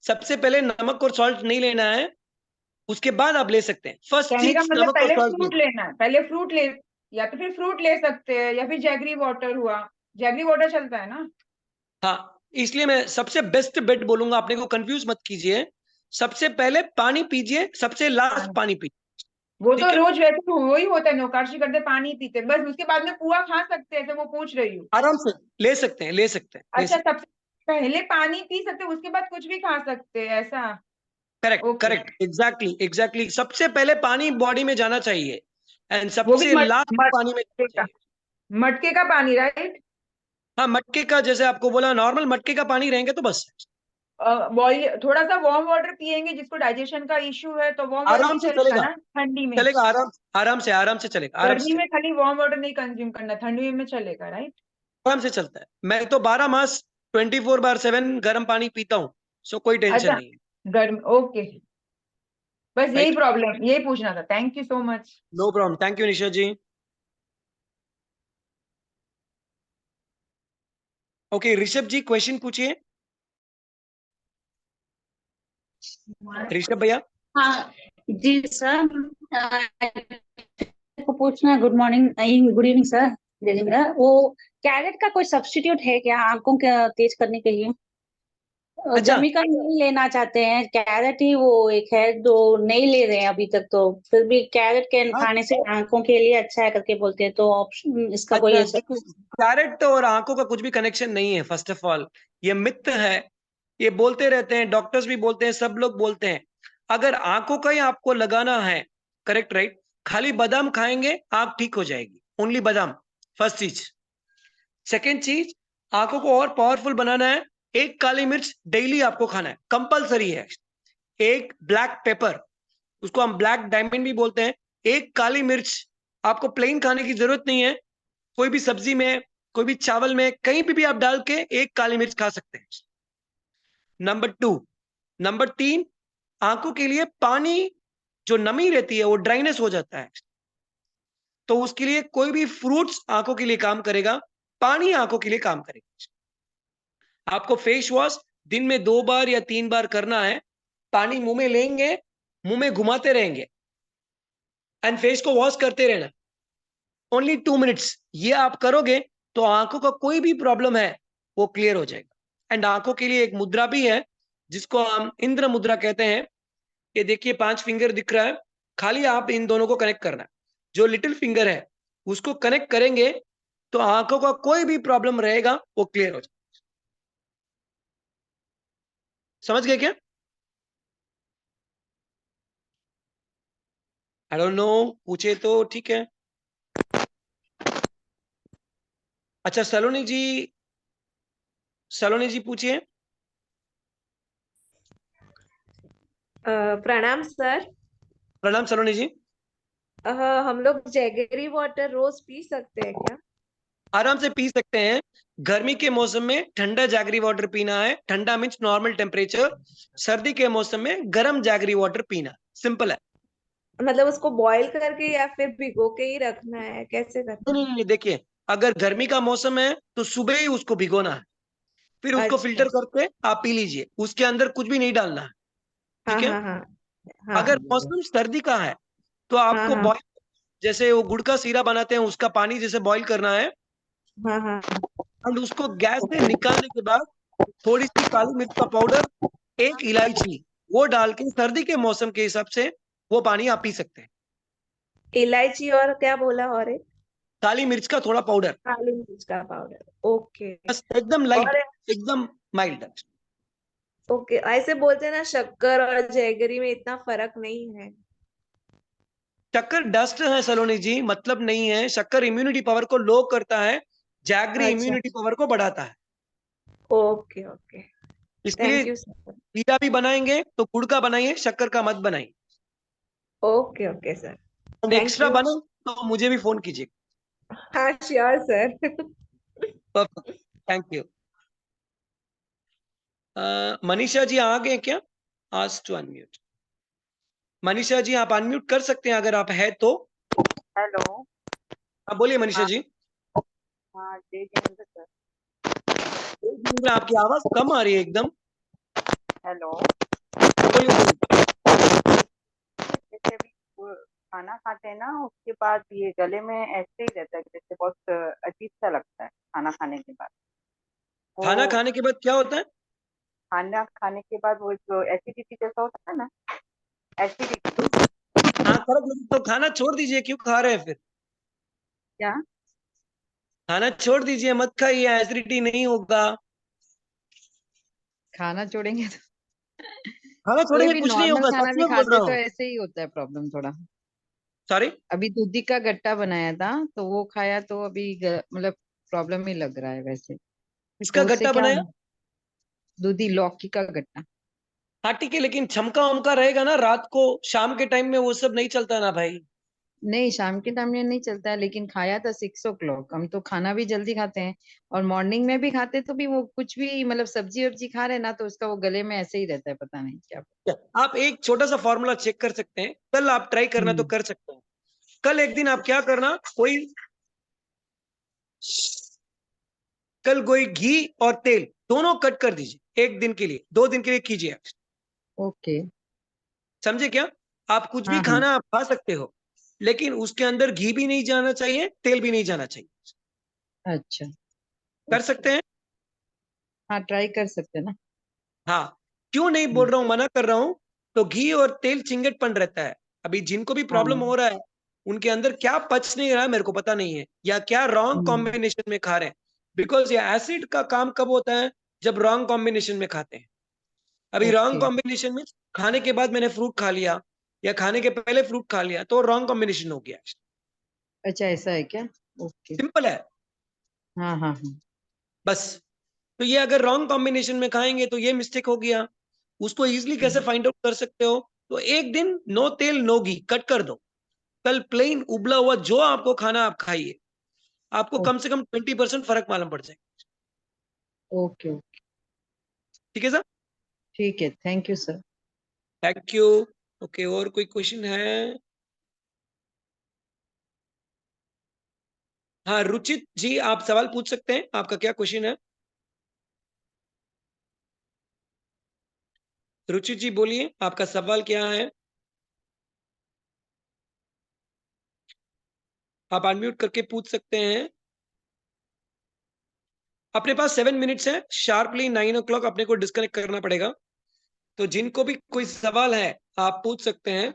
सबसे पहले नमक और सॉल्ट नहीं लेना है, उसके बाद आप ले सकते हैं। फर्स्ट कहने का चीज मतलब नमक और पहले सॉल्ट फ्रूट नहीं। लेना है, पहले फ्रूट ले, या तो फिर फ्रूट ले सकते हैं, या फिर जैगरी वाटर हुआ, जैगरी वाटर चलता है ना। हाँ, इसलिए मैं सबसे बेस्ट बेट बोलूंगा, अपने को कंफ्यूज मत कीजिए। सबसे पहले पानी पीजिए, सबसे लास्ट पानी। पानी पीजिए। वो ठीक तो है रोज वैसे वही होता है, नौकाशी करते पानी पीते बस, उसके बाद में पुआ खा सकते हैं, तो वो पूछ रही हूँ। आराम से ले सकते हैं, ले सकते हैं, ले अच्छा, सकते हैं। सबसे पहले पानी पी सकते हैं, उसके बाद कुछ भी खा सकते हैं, ऐसा? Correct okay. Correct, exactly exactly, सबसे पहले पानी बॉडी में जाना चाहिए एंड वो भी सबसे लास्ट पानी में जाना मटके का, चाहिए। मटके का पानी, राइट? हाँ, मटके का, जैसे आपको बोला नॉर्मल मटके का पानी रहेंगे तो बस। बॉइल, थोड़ा सा वार्म वाटर पियेंगे, जिसको डाइजेशन का इश्यू है तो वार्म वाटर आराम भी से चलेगा चलेगा, ना ठंडी में? चलेगा, आराम आराम से चलेगा, आराम गर्मी से में चलेगा, खाली वार्म वाटर नहीं कंज्यूम करना, ठंडी में चलेगा, राइट? आराम से चलता है। मैं तो 12 मास 24/7 गर्म पानी पीता हूँ, सो कोई टेंशन अच्छा, नहीं है। गर्म, ओके। बस यही राइट, प्रॉब्लम, यही पूछना था। Thank you so much. No problem, thank you Nisha ji. Okay, Rishabh ji question पूछिए। ऋषभ भैया। हाँ जी सर, को पूछना। Good morning, good evening sir. वो कैरेट का कोई सब्स्टिट्यूट है क्या आंखों के तेज करने के लिए? अच्छा, जमी का नहीं लेना चाहते हैं, कैरेट ही वो एक है जो नहीं ले रहे हैं अभी तक, तो फिर भी कैरेट के हाँ, खाने से आंखों के लिए अच्छा है करके बोलते हैं, तो ऑप्शन इसका कोई अच्छा ऐसा? देखो, कैरेट और आंखों का कुछ भी कनेक्शन नहीं है। फर्स्ट ऑफ ऑल ये मिथ है, ये बोलते रहते हैं, डॉक्टर्स भी बोलते हैं, सब लोग बोलते हैं। अगर आंखों का ही आपको लगाना है, करेक्ट राइट, खाली बादाम खाएंगे आंख ठीक हो जाएगी, ओनली बादाम, फर्स्ट चीज। सेकेंड चीज, आंखों को और पावरफुल बनाना है, एक काली मिर्च डेली आपको खाना है, कंपलसरी है। एक ब्लैक पेपर, उसको हम ब्लैक डायमंड भी बोलते हैं, एक काली मिर्च आपको प्लेन खाने की जरूरत नहीं है, कोई भी सब्जी में, कोई भी चावल में, कहीं भी आप डाल के एक काली मिर्च खा सकते हैं। नंबर 2, नंबर 3, आंखों के लिए पानी, जो नमी रहती है वो ड्राइनेस हो जाता है, तो उसके लिए कोई भी फ्रूट्स आंखों के लिए काम करेगा, पानी आंखों के लिए काम करेगा। आपको फेस वॉश दिन में 2 बार या 3 बार करना है, पानी मुंह में लेंगे, मुंह में घुमाते रहेंगे एंड फेस को वॉश करते रहना, ओनली 2 मिनट्स। ये आप करोगे तो आंखों का कोई भी प्रॉब्लम है वो क्लियर हो जाएगा। एंड आंखों के लिए एक मुद्रा भी है जिसको हम इंद्र मुद्रा कहते हैं। ये देखिए 5 फिंगर दिख रहा है, खाली आप इन दोनों को कनेक्ट करना है, जो लिटिल फिंगर है उसको कनेक्ट करेंगे तो आंखों का कोई भी प्रॉब्लम रहेगा वो क्लियर हो जाएगा। समझ गए क्या? आई डोंट नो, पूछे तो ठीक है। अच्छा सलोनी जी पूछिए। प्रणाम सर। प्रणाम सलोनी जी। हम लोग जैगरी वाटर रोज पी सकते हैं क्या? आराम से पी सकते हैं। गर्मी के मौसम में ठंडा जैगरी वाटर पीना है, ठंडा मीन्स नॉर्मल टेम्परेचर। सर्दी के मौसम में गर्म जैगरी वाटर पीना, सिंपल है। मतलब उसको बॉईल करके या फिर भिगो के ही रखना है, कैसे करना नहीं नहीं नहीं, देखिए, अगर गर्मी का मौसम है तो सुबह ही उसको भिगोना है, फिर है? उसको अच्छा। फिल्टर करके आप पी लीजिए, उसके अंदर कुछ भी नहीं डालना है। हाँ ठीक है। हाँ हाँ। अगर हाँ मौसम सर्दी का है तो हाँ आपको हाँ बॉईल, जैसे वो गुड़ का सीरा बनाते हैं उसका पानी जैसे बॉईल करना है, हाँ हाँ। और उसको गैस से निकालने के बाद थोड़ी सी काली मिर्च का पाउडर, एक इलायची, वो डाल के सर्दी के मौसम के हिसाब से वो पानी आप पी सकते हैं। इलायची और क्या बोला, और एक? काली मिर्च का थोड़ा पाउडर, काली मिर्च का पाउडर, ओके। बस एकदम लाइट, और एकदम माइल्ड। ओके, ऐसे बोलते हैं ना शक्कर और जैगरी में इतना फर्क नहीं है? शक्कर डस्ट है सलोनी जी, मतलब नहीं है। शक्कर इम्यूनिटी पावर को लो करता है, जैगरी अच्छा, इम्यूनिटी पावर को बढ़ाता है। Okay okay. इसके लिए थैंक यू सर। सीरा भी बनाएंगे तो गुड़ का बनाइए, शक्कर का मत बनाइए। Okay okay sir. और थैंक एक्स्ट्रा यू। बने तो मुझे भी फोन कीजिए। हाँ sure sir. Perfect, thank you. Manisha ji आ गए क्या? आज टू अनम्यूट। मनीषा जी आप अनम्यूट कर सकते हैं अगर आप है तो। हेलो। आप बोलिए मनीषा हाँ जी। हाँ, जय जिनेंद्र सर। आपकी आवाज कम आ रही है एकदम। हेलो। बोलिए बोलिए। जैसे अभी खाना खाते हैं ना, उसके बाद ये गले में ऐसे ही रहता है, जैसे बहुत अजीब सा लगता है खाना खाने के बाद। खाना वो खाने के बाद क्या होता है? खाना खाने के बाद वो जो एसिडिटी जैसा होता है ना, एसिडिटी। हाँ करेक्ट, तो खाना छोड़ दीजिए, क्यों खा रहे हैं फिर? क्या? खाना छोड़ दीजिए, मत खाइए, एसिडिटी नहीं होगा। खाना छोड़ेंगे तो खाना कोई छोड़ेंगे भी कुछ नहीं नॉर्मल होगा, खाना सच भी में बोल खाते रहा तो हूँ। ऐसे ही होता है प्रॉब्लम थोड़ा। सॉरी, अभी दूधी का गट्टा बनाया था तो वो खाया तो अभी मतलब प्रॉब्लम ही लग रहा है वैसे। इसका तो उससे गट्टा क्या, बनाया? दूधी लौकी का गट्टा। हाँ ठीक है, लेकिन छमका उमका रहेगा ना रात को, शाम के टाइम में वो सब नहीं चलता ना भाई। नहीं शाम के टाइम में नहीं चलता है, लेकिन खाया था 6 o'clock। हम तो खाना भी जल्दी खाते हैं और मॉर्निंग में भी खाते तो भी वो कुछ भी मतलब सब्जी वब्जी खा रहे ना तो उसका वो गले में ऐसे ही रहता है, पता नहीं क्या। आप एक छोटा सा फॉर्मूला चेक कर सकते हैं, कल आप ट्राई करना तो कर सकते हैं। कल एक दिन आप क्या करना, कल कोई घी और तेल दोनों कट कर दीजिए, एक दिन के लिए, 2 दिन के लिए कीजिए आप। ओके। समझे क्या? आप कुछ भी हाँ हाँ। खाना आप खा सकते हो, लेकिन उसके अंदर घी भी नहीं जाना चाहिए, तेल भी नहीं जाना चाहिए। अच्छा। कर सकते हैं? हाँ ट्राई कर सकते हैं ना। हाँ, क्यों नहीं बोल रहा हूं, मना कर रहा हूं, तो घी और तेल चिंगटपन रहता है। अभी जिनको भी प्रॉब्लम हाँ। हो रहा है, उनके अंदर क्या पच नहीं रहा है मेरे को पता नहीं है, या क्या रॉन्ग कॉम्बिनेशन में खा रहे हैं। बिकॉज ये एसिड का काम कब होता है? जब रॉन्ग कॉम्बिनेशन में खाते हैं। अभी रॉन्ग ओके। कॉम्बिनेशन में खाने के बाद मैंने फ्रूट खा लिया, या खाने के पहले फ्रूट खा लिया, तो रॉन्ग कॉम्बिनेशन हो गया। अच्छा ऐसा है क्या? ओके। सिंपल है हाँ हाँ हाँ। बस। तो ये अगर रॉन्ग कॉम्बिनेशन में खाएंगे तो ये मिस्टेक हो गया। उसको इजीली कैसे फाइंड आउट कर सकते हो? तो एक दिन नो तेल नो घी कट कर दो, कल प्लेन उबला हुआ जो आपको खाना आप खाइए, आपको कम से कम 20% फर्क मालूम पड़ जाएगा। Okay okay. ठीक है सर? ठीक है, thank you sir. Thank you. Okay, और कोई क्वेश्चन है? हाँ रुचित जी, आप सवाल पूछ सकते हैं, आपका क्या क्वेश्चन है? रुचित जी बोलिए, आपका सवाल क्या है? आप अनम्यूट करके पूछ सकते हैं। अपने पास 7 मिनट्स है, शार्पली 9 o'clock अपने को डिस्कनेक्ट करना पड़ेगा। तो जिनको भी कोई सवाल है आप पूछ सकते हैं।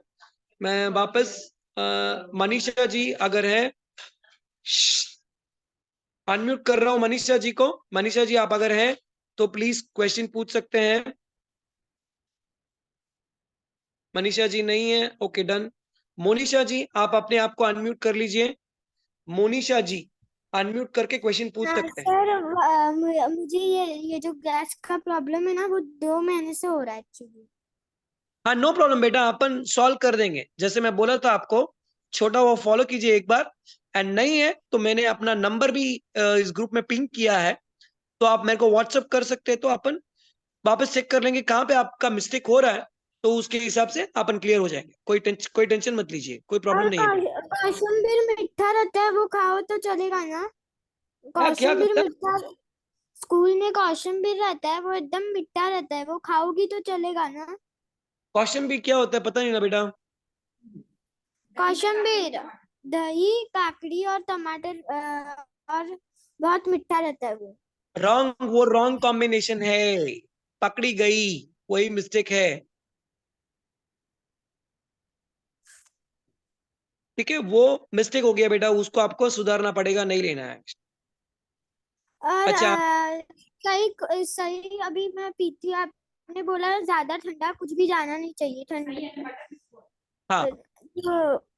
मैं वापस मनीषा जी अगर है, अनम्यूट कर रहा हूं मनीषा जी को। मनीषा जी आप अगर हैं तो प्लीज क्वेश्चन पूछ सकते हैं। मनीषा जी नहीं है, ओके डन। मोनिशा जी आप अपने आप को अनम्यूट कर लीजिए। मोनिशा जी अनम्यूट करके क्वेश्चन पूछ सकते हैं। सर मुझे ये जो गैस का प्रॉब्लम है ना, वो 2 महीने से हो रहा है एक्चुअली। हाँ नो प्रॉब्लम बेटा, अपन सॉल्व कर देंगे। जैसे मैं बोला था आपको, छोटा वो फॉलो कीजिए एक बार। एंड नहीं है तो मैंने अपना नंबर भी इस ग्रुप में पिंक किया है, तो आप मेरे को व्हाट्सअप कर सकते हैं, तो अपन वापस चेक कर लेंगे कहाँ पे आपका मिस्टेक हो रहा है, तो उसके हिसाब से अपन क्लियर हो जाएंगे। कोई टेंशन मत लीजिए, कोई प्रॉब्लम और नहीं है बेटा। कौशंबीर मीठा रहता है, वो खाओ तो चलेगा ना? क्या कौशंबीर करता है? मीठा, स्कूल में कौशंबीर रहता है, वो एकदम मीठा रहता है, वो खाओगी तो चलेगा ना? क्वेश्चन भी क्या होता है पता नहीं ना बेटा। कौशंबीर दही काकड़ी और टमाटर और बहुत मीठा रहता है वो। रॉन्ग, वो रॉन्ग कॉम्बिनेशन है, पकड़ी गई, वही मिस्टेक है। ठीक है, वो मिस्टेक हो गया बेटा, उसको आपको सुधारना पड़ेगा, नहीं लेना है। और अच्छा, सही सही अभी मैं पीती हूँ, आपने बोला ज्यादा ठंडा कुछ भी जाना नहीं चाहिए ठंडी। हाँ तो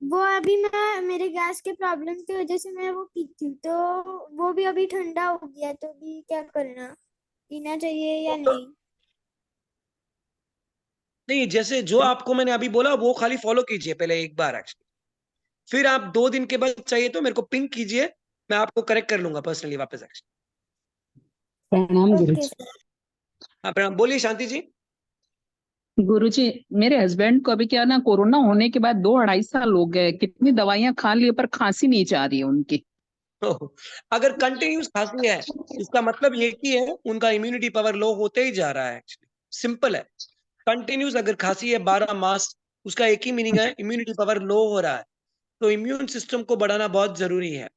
वो अभी मैं मेरे गैस के प्रॉब्लम की वजह से मैं वो पीती हूँ, तो वो भी अभी ठंडा हो गया, तो अभी क्या करना, पीना चाहिए या तो नहीं? नहीं, जैसे जो आपको मैंने अभी बोला वो खाली फॉलो कीजिए पहले एक बार एक्चुअली, फिर आप 2 दिन के बाद चाहिए तो मेरे को पिंक कीजिए, मैं आपको करेक्ट कर लूंगा पर्सनली वापस एक्चुअली। प्रणाम गुरु ओके जी। सर। हाँ प्रणाम, बोलिए शांति जी। गुरु जी, मेरे हस्बैंड को अभी क्या ना, कोरोना होने के बाद 2-2.5 साल हो गए, कितनी दवाइयां खा ली पर खांसी नहीं जा रही है उनकी। अगर कंटिन्यूस खांसी है, इसका मतलब ये कि है उनका इम्यूनिटी पावर लो होते ही जा रहा है एक्चुअली। सिंपल है, कंटिन्यूस अगर खांसी है 12 मास, उसका एक ही मीनिंग है इम्यूनिटी पावर लो हो रहा है। तो इम्यून सिस्टम को बढ़ाना बहुत जरूरी है।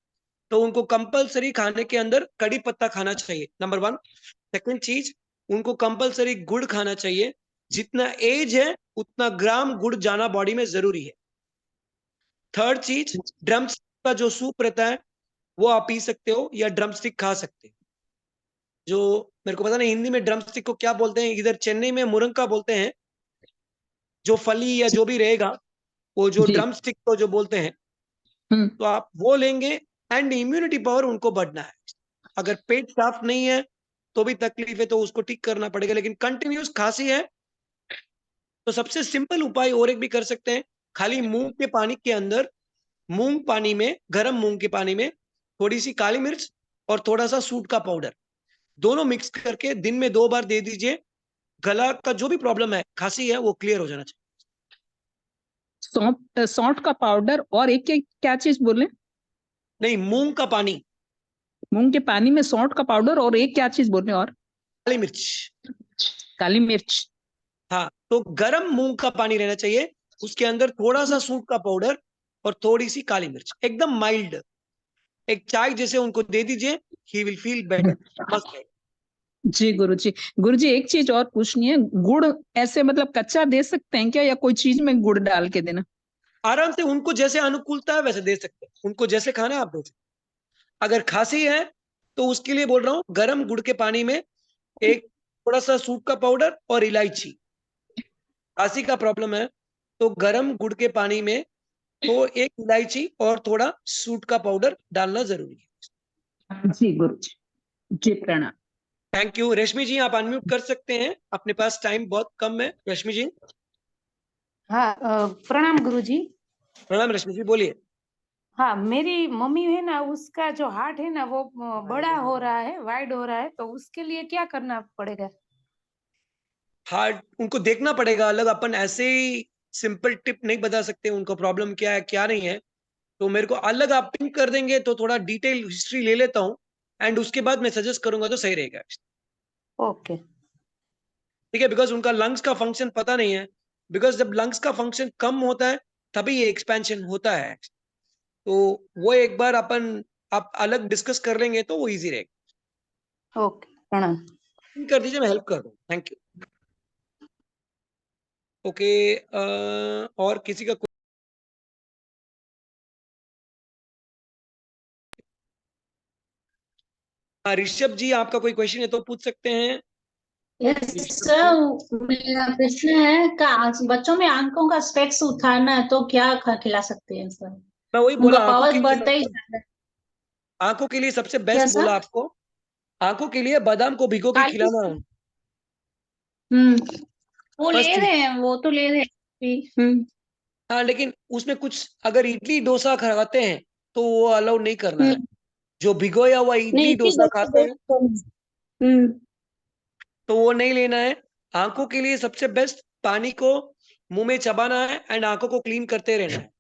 तो उनको कंपलसरी खाने के अंदर कड़ी पत्ता खाना चाहिए, नंबर 1। सेकंड चीज, उनको कंपलसरी गुड़ खाना चाहिए। जितना एज है उतना ग्राम गुड़ जाना बॉडी में जरूरी है। थर्ड चीज, ड्रम स्टिक का जो सूप रहता है वो आप पी सकते हो या ड्रम स्टिक खा सकते हो। जो मेरे को पता नहीं हिंदी में ड्रम स्टिक को क्या बोलते हैं, इधर चेन्नई में मुरंका बोलते हैं, जो फली या जो भी रहेगा वो जो जी। ड्रम स्टिक को जो बोलते हैं, तो आप वो लेंगे एंड इम्यूनिटी पावर उनको बढ़ना है। अगर पेट साफ नहीं है तो भी तकलीफ है, तो उसको ठीक करना पड़ेगा। लेकिन कंटिन्यूस खांसी है तो सबसे सिंपल उपाय और एक भी कर सकते हैं, खाली मूंग के पानी के अंदर, मूंग पानी में, गर्म मूंग के पानी में थोड़ी सी काली मिर्च और थोड़ा सा सूट का पाउडर, दोनों मिक्स करके दिन में 2 बार दे दीजिए। गला का जो भी प्रॉब्लम है, खांसी है, वो क्लियर हो जाना चाहिए। सौंठ का पाउडर और एक क्या चीज बोले? नहीं, मूंग का पानी, मूंग के पानी में सौंठ का पाउडर और एक क्या चीज बोले? और काली मिर्च। काली मिर्च। हाँ, तो गर्म मूंग का पानी रहना चाहिए, उसके अंदर थोड़ा सा सूट का पाउडर और थोड़ी सी काली मिर्च, एकदम माइल्ड, एक चाय जैसे उनको दे दीजिए, ही विल फील बेटर। मस्त। जी गुरुजी। गुरुजी एक चीज और पूछनी है, गुड़ ऐसे मतलब कच्चा दे सकते हैं क्या, या कोई चीज में गुड़ डाल के देना? आराम से, उनको जैसे अनुकूलता है वैसे दे सकते हैं, उनको जैसे खाना है आप दे सकते हैं। अगर खांसी है तो उसके लिए बोल रहा हूँ, गर्म गुड़ के पानी में एक थोड़ा सा सूट का पाउडर और इलायची। खांसी का प्रॉब्लम है तो गर्म गुड़ के पानी में तो एक इलायची और थोड़ा सूट का पाउडर डालना जरूरी है। जी गुरुजी, जी प्रणाम। Thank you. रेशमी जी आप अनम्यूट कर सकते हैं, अपने पास टाइम बहुत कम है। रेशमी जी। हाँ प्रणाम गुरुजी। प्रणाम रेशमी जी, बोलिए। हाँ मेरी मम्मी है ना, उसका जो हार्ट है ना वो बड़ा हो रहा है, वाइड हो रहा है, तो उसके लिए क्या करना पड़ेगा? हार्ट उनको देखना पड़ेगा अलग, अपन ऐसे ही सिंपल टिप नहीं बता सकते उनको प्रॉब्लम क्या है क्या नहीं है। तो मेरे को अलग आप पिंक कर देंगे तो थोड़ा डिटेल हिस्ट्री ले लेता हूँ एंड उसके बाद मैं सजेस्ट करूंगा तो सही रहेगा। ओके ठीक है, बिकॉज उनका लंग्स का फंक्शन पता नहीं है, बिकॉज जब लंग्स का फंक्शन कम होता है तभी ये एक्सपेंशन होता है। तो वो एक बार अपन आप अलग डिस्कस कर लेंगे तो वो इजी रहेगा। ओके प्रणाम। कर दीजिए, मैं हेल्प कर दूँ। Thank you. ओके, और किसी का ऋषभ जी आपका कोई क्वेश्चन है तो पूछ सकते हैं। यस सर, मेरा प्रश्न है बच्चों में आंखों का स्पेक्स उतारना है तो क्या खिला सकते हैं सर? मैं वही उनका बोला, पावर बढ़ता ही जाता है। आंखों के लिए सबसे क्या बेस्ट सर? बोला आपको, आंखों के लिए बादाम को भिगो के खिलाना है। वो ले First रहे हैं, वो तो ले रहे हैं। हाँ, लेकिन उसमें कुछ अगर इडली डोसा खाते हैं तो वो अलाउ नहीं करना है। जो भिगोया हुआ नहीं, इडली इडली डोसा डोसा खाते हैं दो। तो वो नहीं लेना है। आंखों के लिए सबसे बेस्ट, पानी को मुंह में चबाना है एंड आंखों को क्लीन करते रहना है।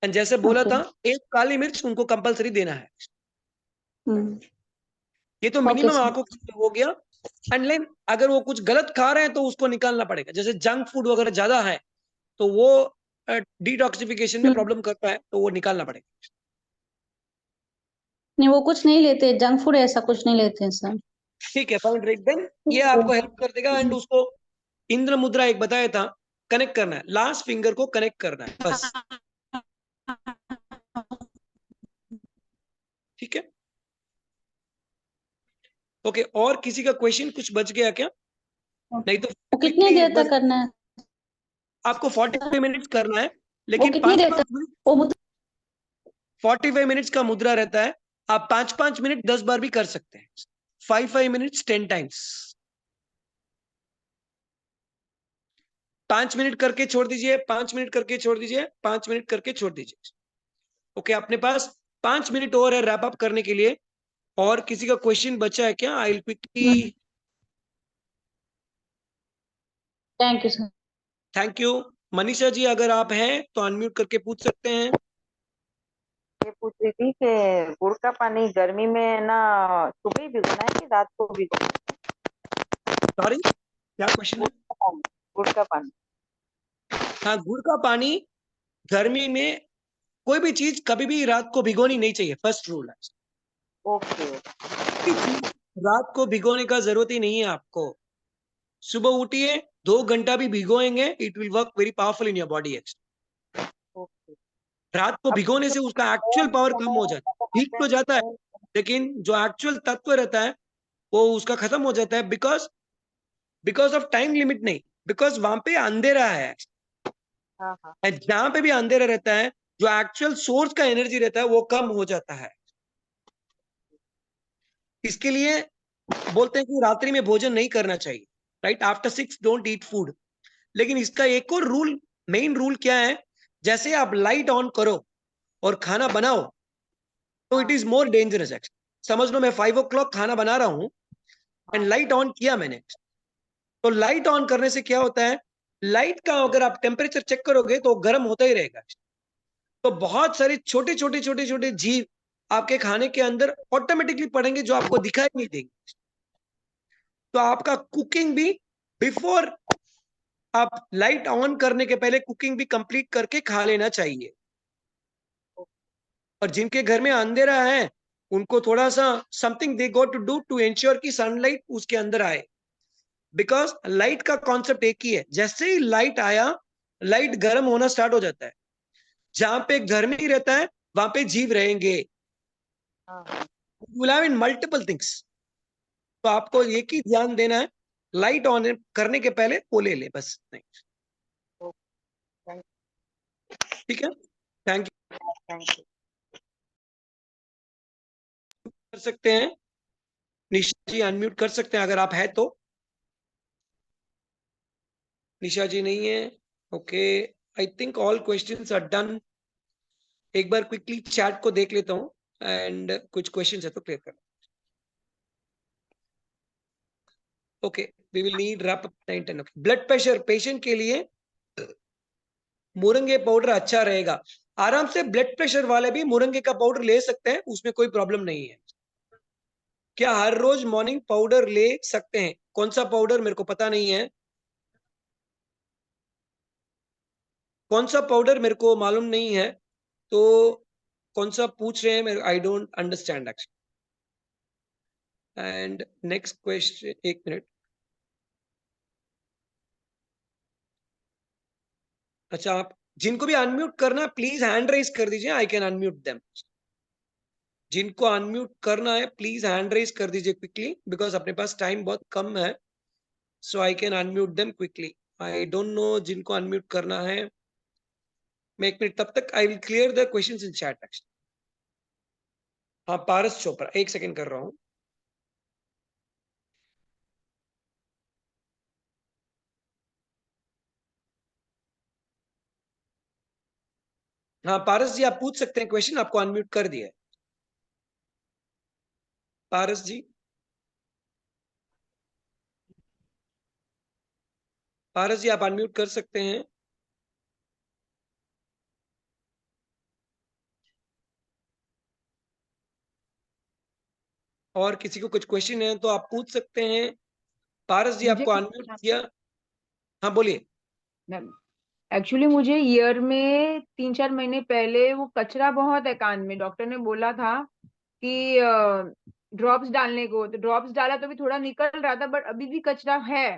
एंड जैसे बोला था, एक काली मिर्च उनको कंपलसरी देना है। ये तो मिनिमम आंखों के लिए हो गया। एंड लेकिन अगर वो कुछ गलत खा रहे हैं तो उसको निकालना पड़ेगा, जैसे जंक फूड वगैरह ज्यादा है तो वो डिटॉक्सिफिकेशन में प्रॉब्लम करता है, तो वो निकालना पड़ेगा। नहीं, वो कुछ नहीं लेते, जंक फूड ऐसा कुछ नहीं लेते हैं सर। ठीक है, फाइन राइट देन, ये आपको हेल्प कर देगा। एंड उसको इंद्र मुद्रा एक बताया था, कनेक्ट करना है, लास्ट फिंगर को कनेक्ट करना है बस। ठीक है, ओके। और किसी का क्वेश्चन कुछ बच गया क्या? नहीं तो कितनी देर तक करना है आपको? 45 मिनट्स करना है, वो लेकिन कितनी देर तक? वो 45 मिनट्स का मुद्रा रहता है। आप 5-5 मिनट 10 बार भी कर सकते हैं। 5 मिनट्स 10 टाइम्स। 5 मिनट करके छोड़ दीजिए, 5 मिनट करके छोड़ दीजिए, 5 मिनट करके छोड़ दीजिए। ओके, अपने पास 5 मिनट और है रैप अप करने के लिए। और किसी का क्वेश्चन बचा है क्या? I will quickly. Thank you sir. Thank you. Manisha ji अगर आप हैं तो अनम्यूट करके पूछ सकते हैं। ये पूछ रही थी कि गुड़ का पानी गर्मी में ना सुबह ही भिगोना है कि रात को भिगोना है? सॉरी, क्या क्वेश्चन है? गुड़ का पानी। हाँ, गुड़ का पानी गर्मी में कोई भी चीज कभी भी रात को भिगोनी नहीं चाहिए, फर्स्ट रूल है। ओके। रात को भिगोने का जरूरत ही नहीं है आपको। सुबह उठिए, 2 घंटा भी भिगोएंगे, it will work very powerful in your body. रात को भिगोने से उसका एक्चुअल पावर कम हो जाता है, ठीक तो जाता है लेकिन जो एक्चुअल तत्व रहता है वो उसका खत्म हो जाता है, बिकॉज ऑफ टाइम लिमिट नहीं, बिकॉज वहां पे अंधेरा है। हाँ हाँ एंड जहां पे भी अंधेरा रहता है जो एक्चुअल सोर्स का एनर्जी रहता है वो कम हो जाता है। इसके लिए बोलते हैं कि रात्रि में भोजन नहीं करना चाहिए, right? After 6 don't eat food. लेकिन इसका एक और रूल, मेन रूल क्या है, जैसे आप लाइट ऑन करो और खाना बनाओ तो इट इज मोर डेंजरस। समझ लो मैं 5 o'clock खाना बना रहा हूं एंड लाइट ऑन किया मैंने, तो लाइट ऑन करने से क्या होता है, लाइट का अगर आप टेम्परेचर चेक करोगे तो गर्म होता ही रहेगा। तो बहुत सारे छोटे छोटे छोटे छोटे जीव आपके खाने के अंदर ऑटोमेटिकली पड़ेंगे जो आपको दिखाई नहीं देंगे। तो आपका कुकिंग भी बिफोर आप लाइट ऑन करने के पहले कुकिंग भी कंप्लीट करके खा लेना चाहिए। और जिनके घर में अंधेरा है उनको थोड़ा सा something they got to do to ensure कि सनलाइट उसके अंदर आए, बिकॉज लाइट का कॉन्सेप्ट एक ही है, जैसे ही लाइट आया लाइट गर्म होना स्टार्ट हो जाता है। जहां पे गर्मी रहता है वहां पे जीव रहेंगे, will have in multiple things. तो आपको एक ही ध्यान देना है, लाइट ऑन करने के पहले वो ले ले, बस नहीं। ठीक है, थैंक यू। कर सकते हैं निशा जी, अनम्यूट कर सकते हैं अगर आप है तो। निशा जी नहीं है, okay. I think all questions are done. एक बार क्विकली चैट को देख लेता हूं एंड कुछ क्वेश्चंस है तो क्लियर कर। Okay, we will need wrap up 9-10। Okay, blood pressure patient के लिए मुरंगे पाउडर अच्छा रहेगा। आराम से ब्लड प्रेशर वाले भी मुरंगे का पाउडर ले सकते हैं, उसमें कोई प्रॉब्लम नहीं है। क्या हर रोज मॉर्निंग पाउडर ले सकते हैं? कौन सा पाउडर मेरे को पता नहीं है, कौन सा पाउडर मेरे को मालूम नहीं है, तो कौन सा पूछ रहे हैं, I don't understand actually. And next question, एक मिनट। अच्छा, आप जिनको भी अनम्यूट करना है प्लीज हैंड रेज कर दीजिए, आई कैन अनम्यूट देम। जिनको अनम्यूट करना है प्लीज हैंड रेज कर दीजिए क्विकली, बिकॉज अपने पास टाइम बहुत कम है, so I can unmute them quickly. I don't know जिनको अनम्यूट करना है। मैं एक मिनट, तब तक I will clear the questions in chat actually. हाँ, पारस चोपड़ा, एक सेकंड कर रहा हूँ। हाँ पारस जी, आप पूछ सकते हैं क्वेश्चन, आपको अनम्यूट कर दिया है। पारस जी, पारस जी आप अनम्यूट कर सकते हैं। और किसी को कुछ क्वेश्चन है तो आप पूछ सकते हैं। पारस जी मुझे आपको अनम्यूट किया। हाँ बोलिए। एक्चुअली मुझे ईयर में 3-4 महीने पहले वो कचरा बहुत है कान में, डॉक्टर ने बोला था कि ड्रॉप्स डालने को, तो ड्रॉप्स डाला तो भी थोड़ा निकल रहा था, बट अभी भी कचरा है।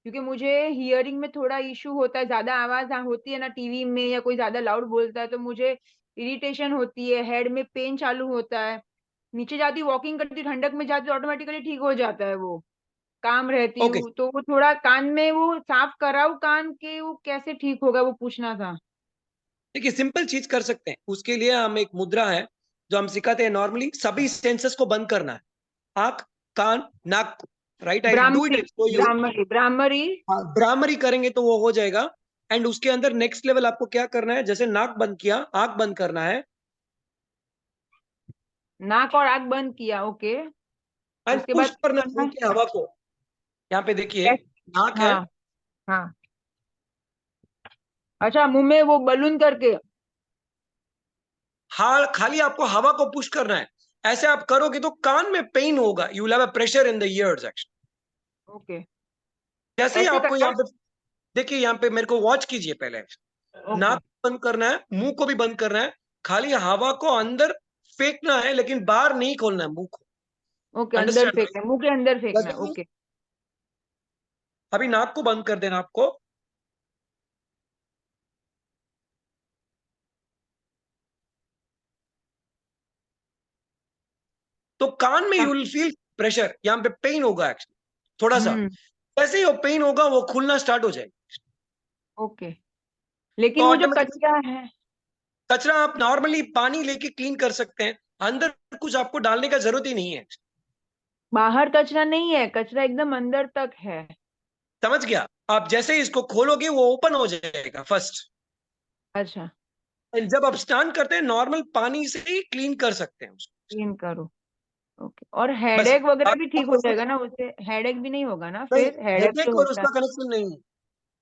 क्योंकि मुझे हियरिंग में थोड़ा इशू होता है, ज्यादा आवाज होती है ना टीवी में, या कोई ज्यादा लाउड बोलता है तो मुझे इरिटेशन होती है, हेड में पेन चालू होता है। नीचे जाती वॉकिंग करती ठंडक में जाती ऑटोमेटिकली ठीक हो जाता है, वो काम रहती ओके, हूँ तो वो थोड़ा कान में वो साफ कराऊ कान के, वो कैसे ठीक होगा वो पूछना था। देखिए सिंपल चीज कर सकते हैं, उसके लिए हम एक मुद्रा है जो हम सिखाते हैं। नॉर्मली सभी सेंसेस को बंद करना है, आंख, कान, नाक, right? I do bhramari it for you. Bhramari bhramari bhramari करेंगे तो वो हो जाएगा। एंड उसके अंदर नेक्स्ट लेवल आपको क्या करना है, जैसे नाक बंद किया, आंख बंद करना है नाक और आंख बंद किया, ओके। एंड उसके पुश बाद करना है करना मुंह है? की हवा को। यहाँ पे देखिए, नाक है, हाँ हाँ, अच्छा, मुंह में वो बलून करके। हाँ, खाली आपको हवा को पुश करना है। ऐसे आप करोगे तो कान में पेन होगा, you will have a pressure in the years actually. Okay, जैसे ही ऐसे आपको करना यहाँ पे देखिए, यहाँ पे मेरे को वॉच कीजिए पहले। ओके नाक बंद करना है, मुंह को भी बंद करना है, खाली हवा को अंदर फेंकना है लेकिन बाहर नहीं खोलना है मुंह को। ओके, अंदर अंडरस्टैंड? फेंकना है, मुंह के अंदर फेंकना है, ओके। अभी नाक को बंद कर देना आपको। तो कान में यू विल फील प्रेशर, यहाँ पे पेन होगा एक्चुअली थोड़ा सा, जैसे ही वो पेन होगा वो खुलना स्टार्ट हो जाएगा। ओके, लेकिन तो वो जो automatically कचरा है, कचरा आप नॉर्मली पानी लेके क्लीन कर सकते हैं, अंदर कुछ आपको डालने का जरूरत ही नहीं है। बाहर कचरा नहीं है, कचरा एकदम अंदर तक है। समझ गया? आप जैसे ही इसको खोलोगे वो ओपन हो जाएगा फर्स्ट, अच्छा, जब आप स्नान करते हैं नॉर्मल पानी से ही क्लीन कर सकते हैं उसको। क्लीन करो। ओके, और बस हेडेक वगैरह भी ठीक हो आपको जाएगा ना उससे? हेडेक भी नहीं होगा ना नहीं, फिर? हेडेक हेडेक जो और होता है। उसका कनेक्शन नहीं है।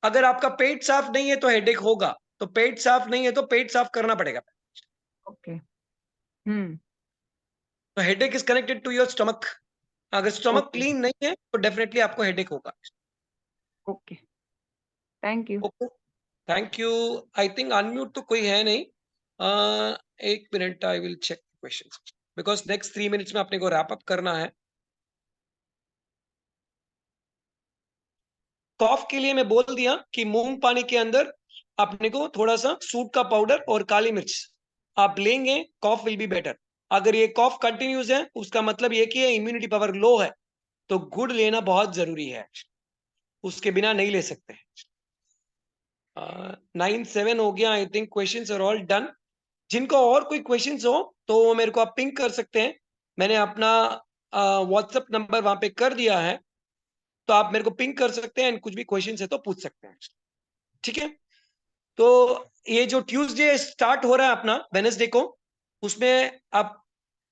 अगर आपका पेट साफ नहीं है तो हेडेक होगा, तो पेट साफ नहीं है तो पेट साफ करना पड़ेगा। ओके, तो headache is connected to your stomach. अगर स्टमक ओके, क्लीन नहीं है तो डेफिनेटली आपको हेडेक होगा। Okay, thank you. Okay, thank you. I think unmute तो कोई है नहीं। एक minute, I will check questions because next 3 minutes में अपने को रैप अप करना है। कॉफ के लिए मैं बोल दिया कि मूंग पानी के अंदर अपने को थोड़ा सा सूट का पाउडर और काली मिर्च आप लेंगे, कॉफ विल बी बेटर। अगर ये कॉफ कंटिन्यूस है उसका मतलब ये कि इम्यूनिटी पावर लो है, तो गुड़ लेना बहुत जरूरी है, उसके बिना नहीं ले सकते। 9-7 हो गया। I think questions are all done. जिनको और कोई क्वेश्चंस हो तो वो मेरे को आप पिंक कर सकते हैं। मैंने अपना व्हाट्सएप नंबर वहां पे कर दिया है, तो आप मेरे को पिंक कर सकते हैं, कुछ भी क्वेश्चंस है तो पूछ सकते हैं। ठीक है, तो ये जो ट्यूसडे स्टार्ट हो रहा है अपना वेडनेसडे को, उसमें आप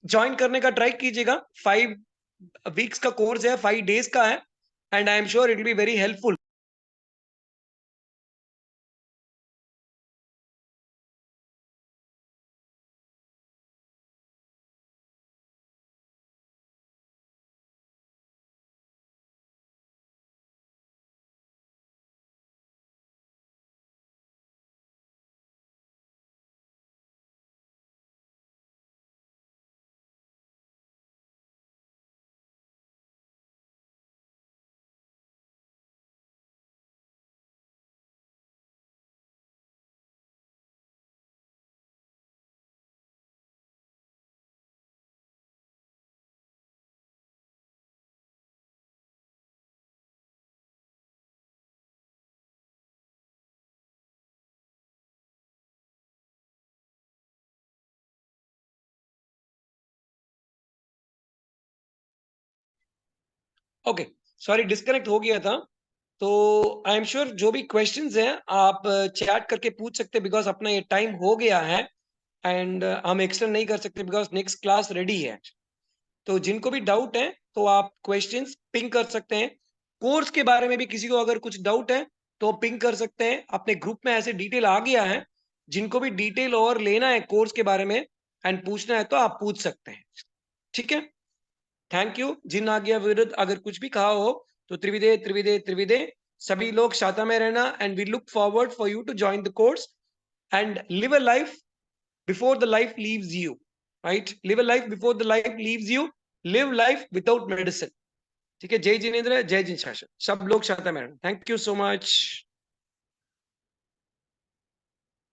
ज्वाइन करने का ट्राई कीजिएगा। 5 वीक्स का कोर्स है, 5 डेज का है, and I am sure it will be very helpful. Okay, sorry disconnect हो गया था। तो आई एम श्योर जो भी क्वेश्चंस हैं आप चैट करके पूछ सकते हैं, बिकॉज अपना ये टाइम हो गया है एंड हम एक्सटेंड नहीं कर सकते बिकॉज नेक्स्ट क्लास रेडी है। तो जिनको भी डाउट है तो आप क्वेश्चंस पिंग कर सकते हैं। कोर्स के बारे में भी किसी को अगर कुछ डाउट है तो पिंग कर सकते हैं। अपने ग्रुप में ऐसे डिटेल आ गया है, जिनको भी डिटेल और लेना है कोर्स के बारे में एंड पूछना है तो आप पूछ सकते हैं। ठीक है, थैंक यू। जिन आज्ञा विरुद्ध अगर कुछ भी कहा हो तो त्रिविदे त्रिविदे त्रिविदे। सभी लोग शांता में रहना, and we look forward for you to join the course and live a life before the life leaves you. Right, live a life before the life leaves you, live life without medicine. ठीक है, जय जिनेन्द्र, जय जिन शासन। सब लोग शांता में रहना। Thank you so much.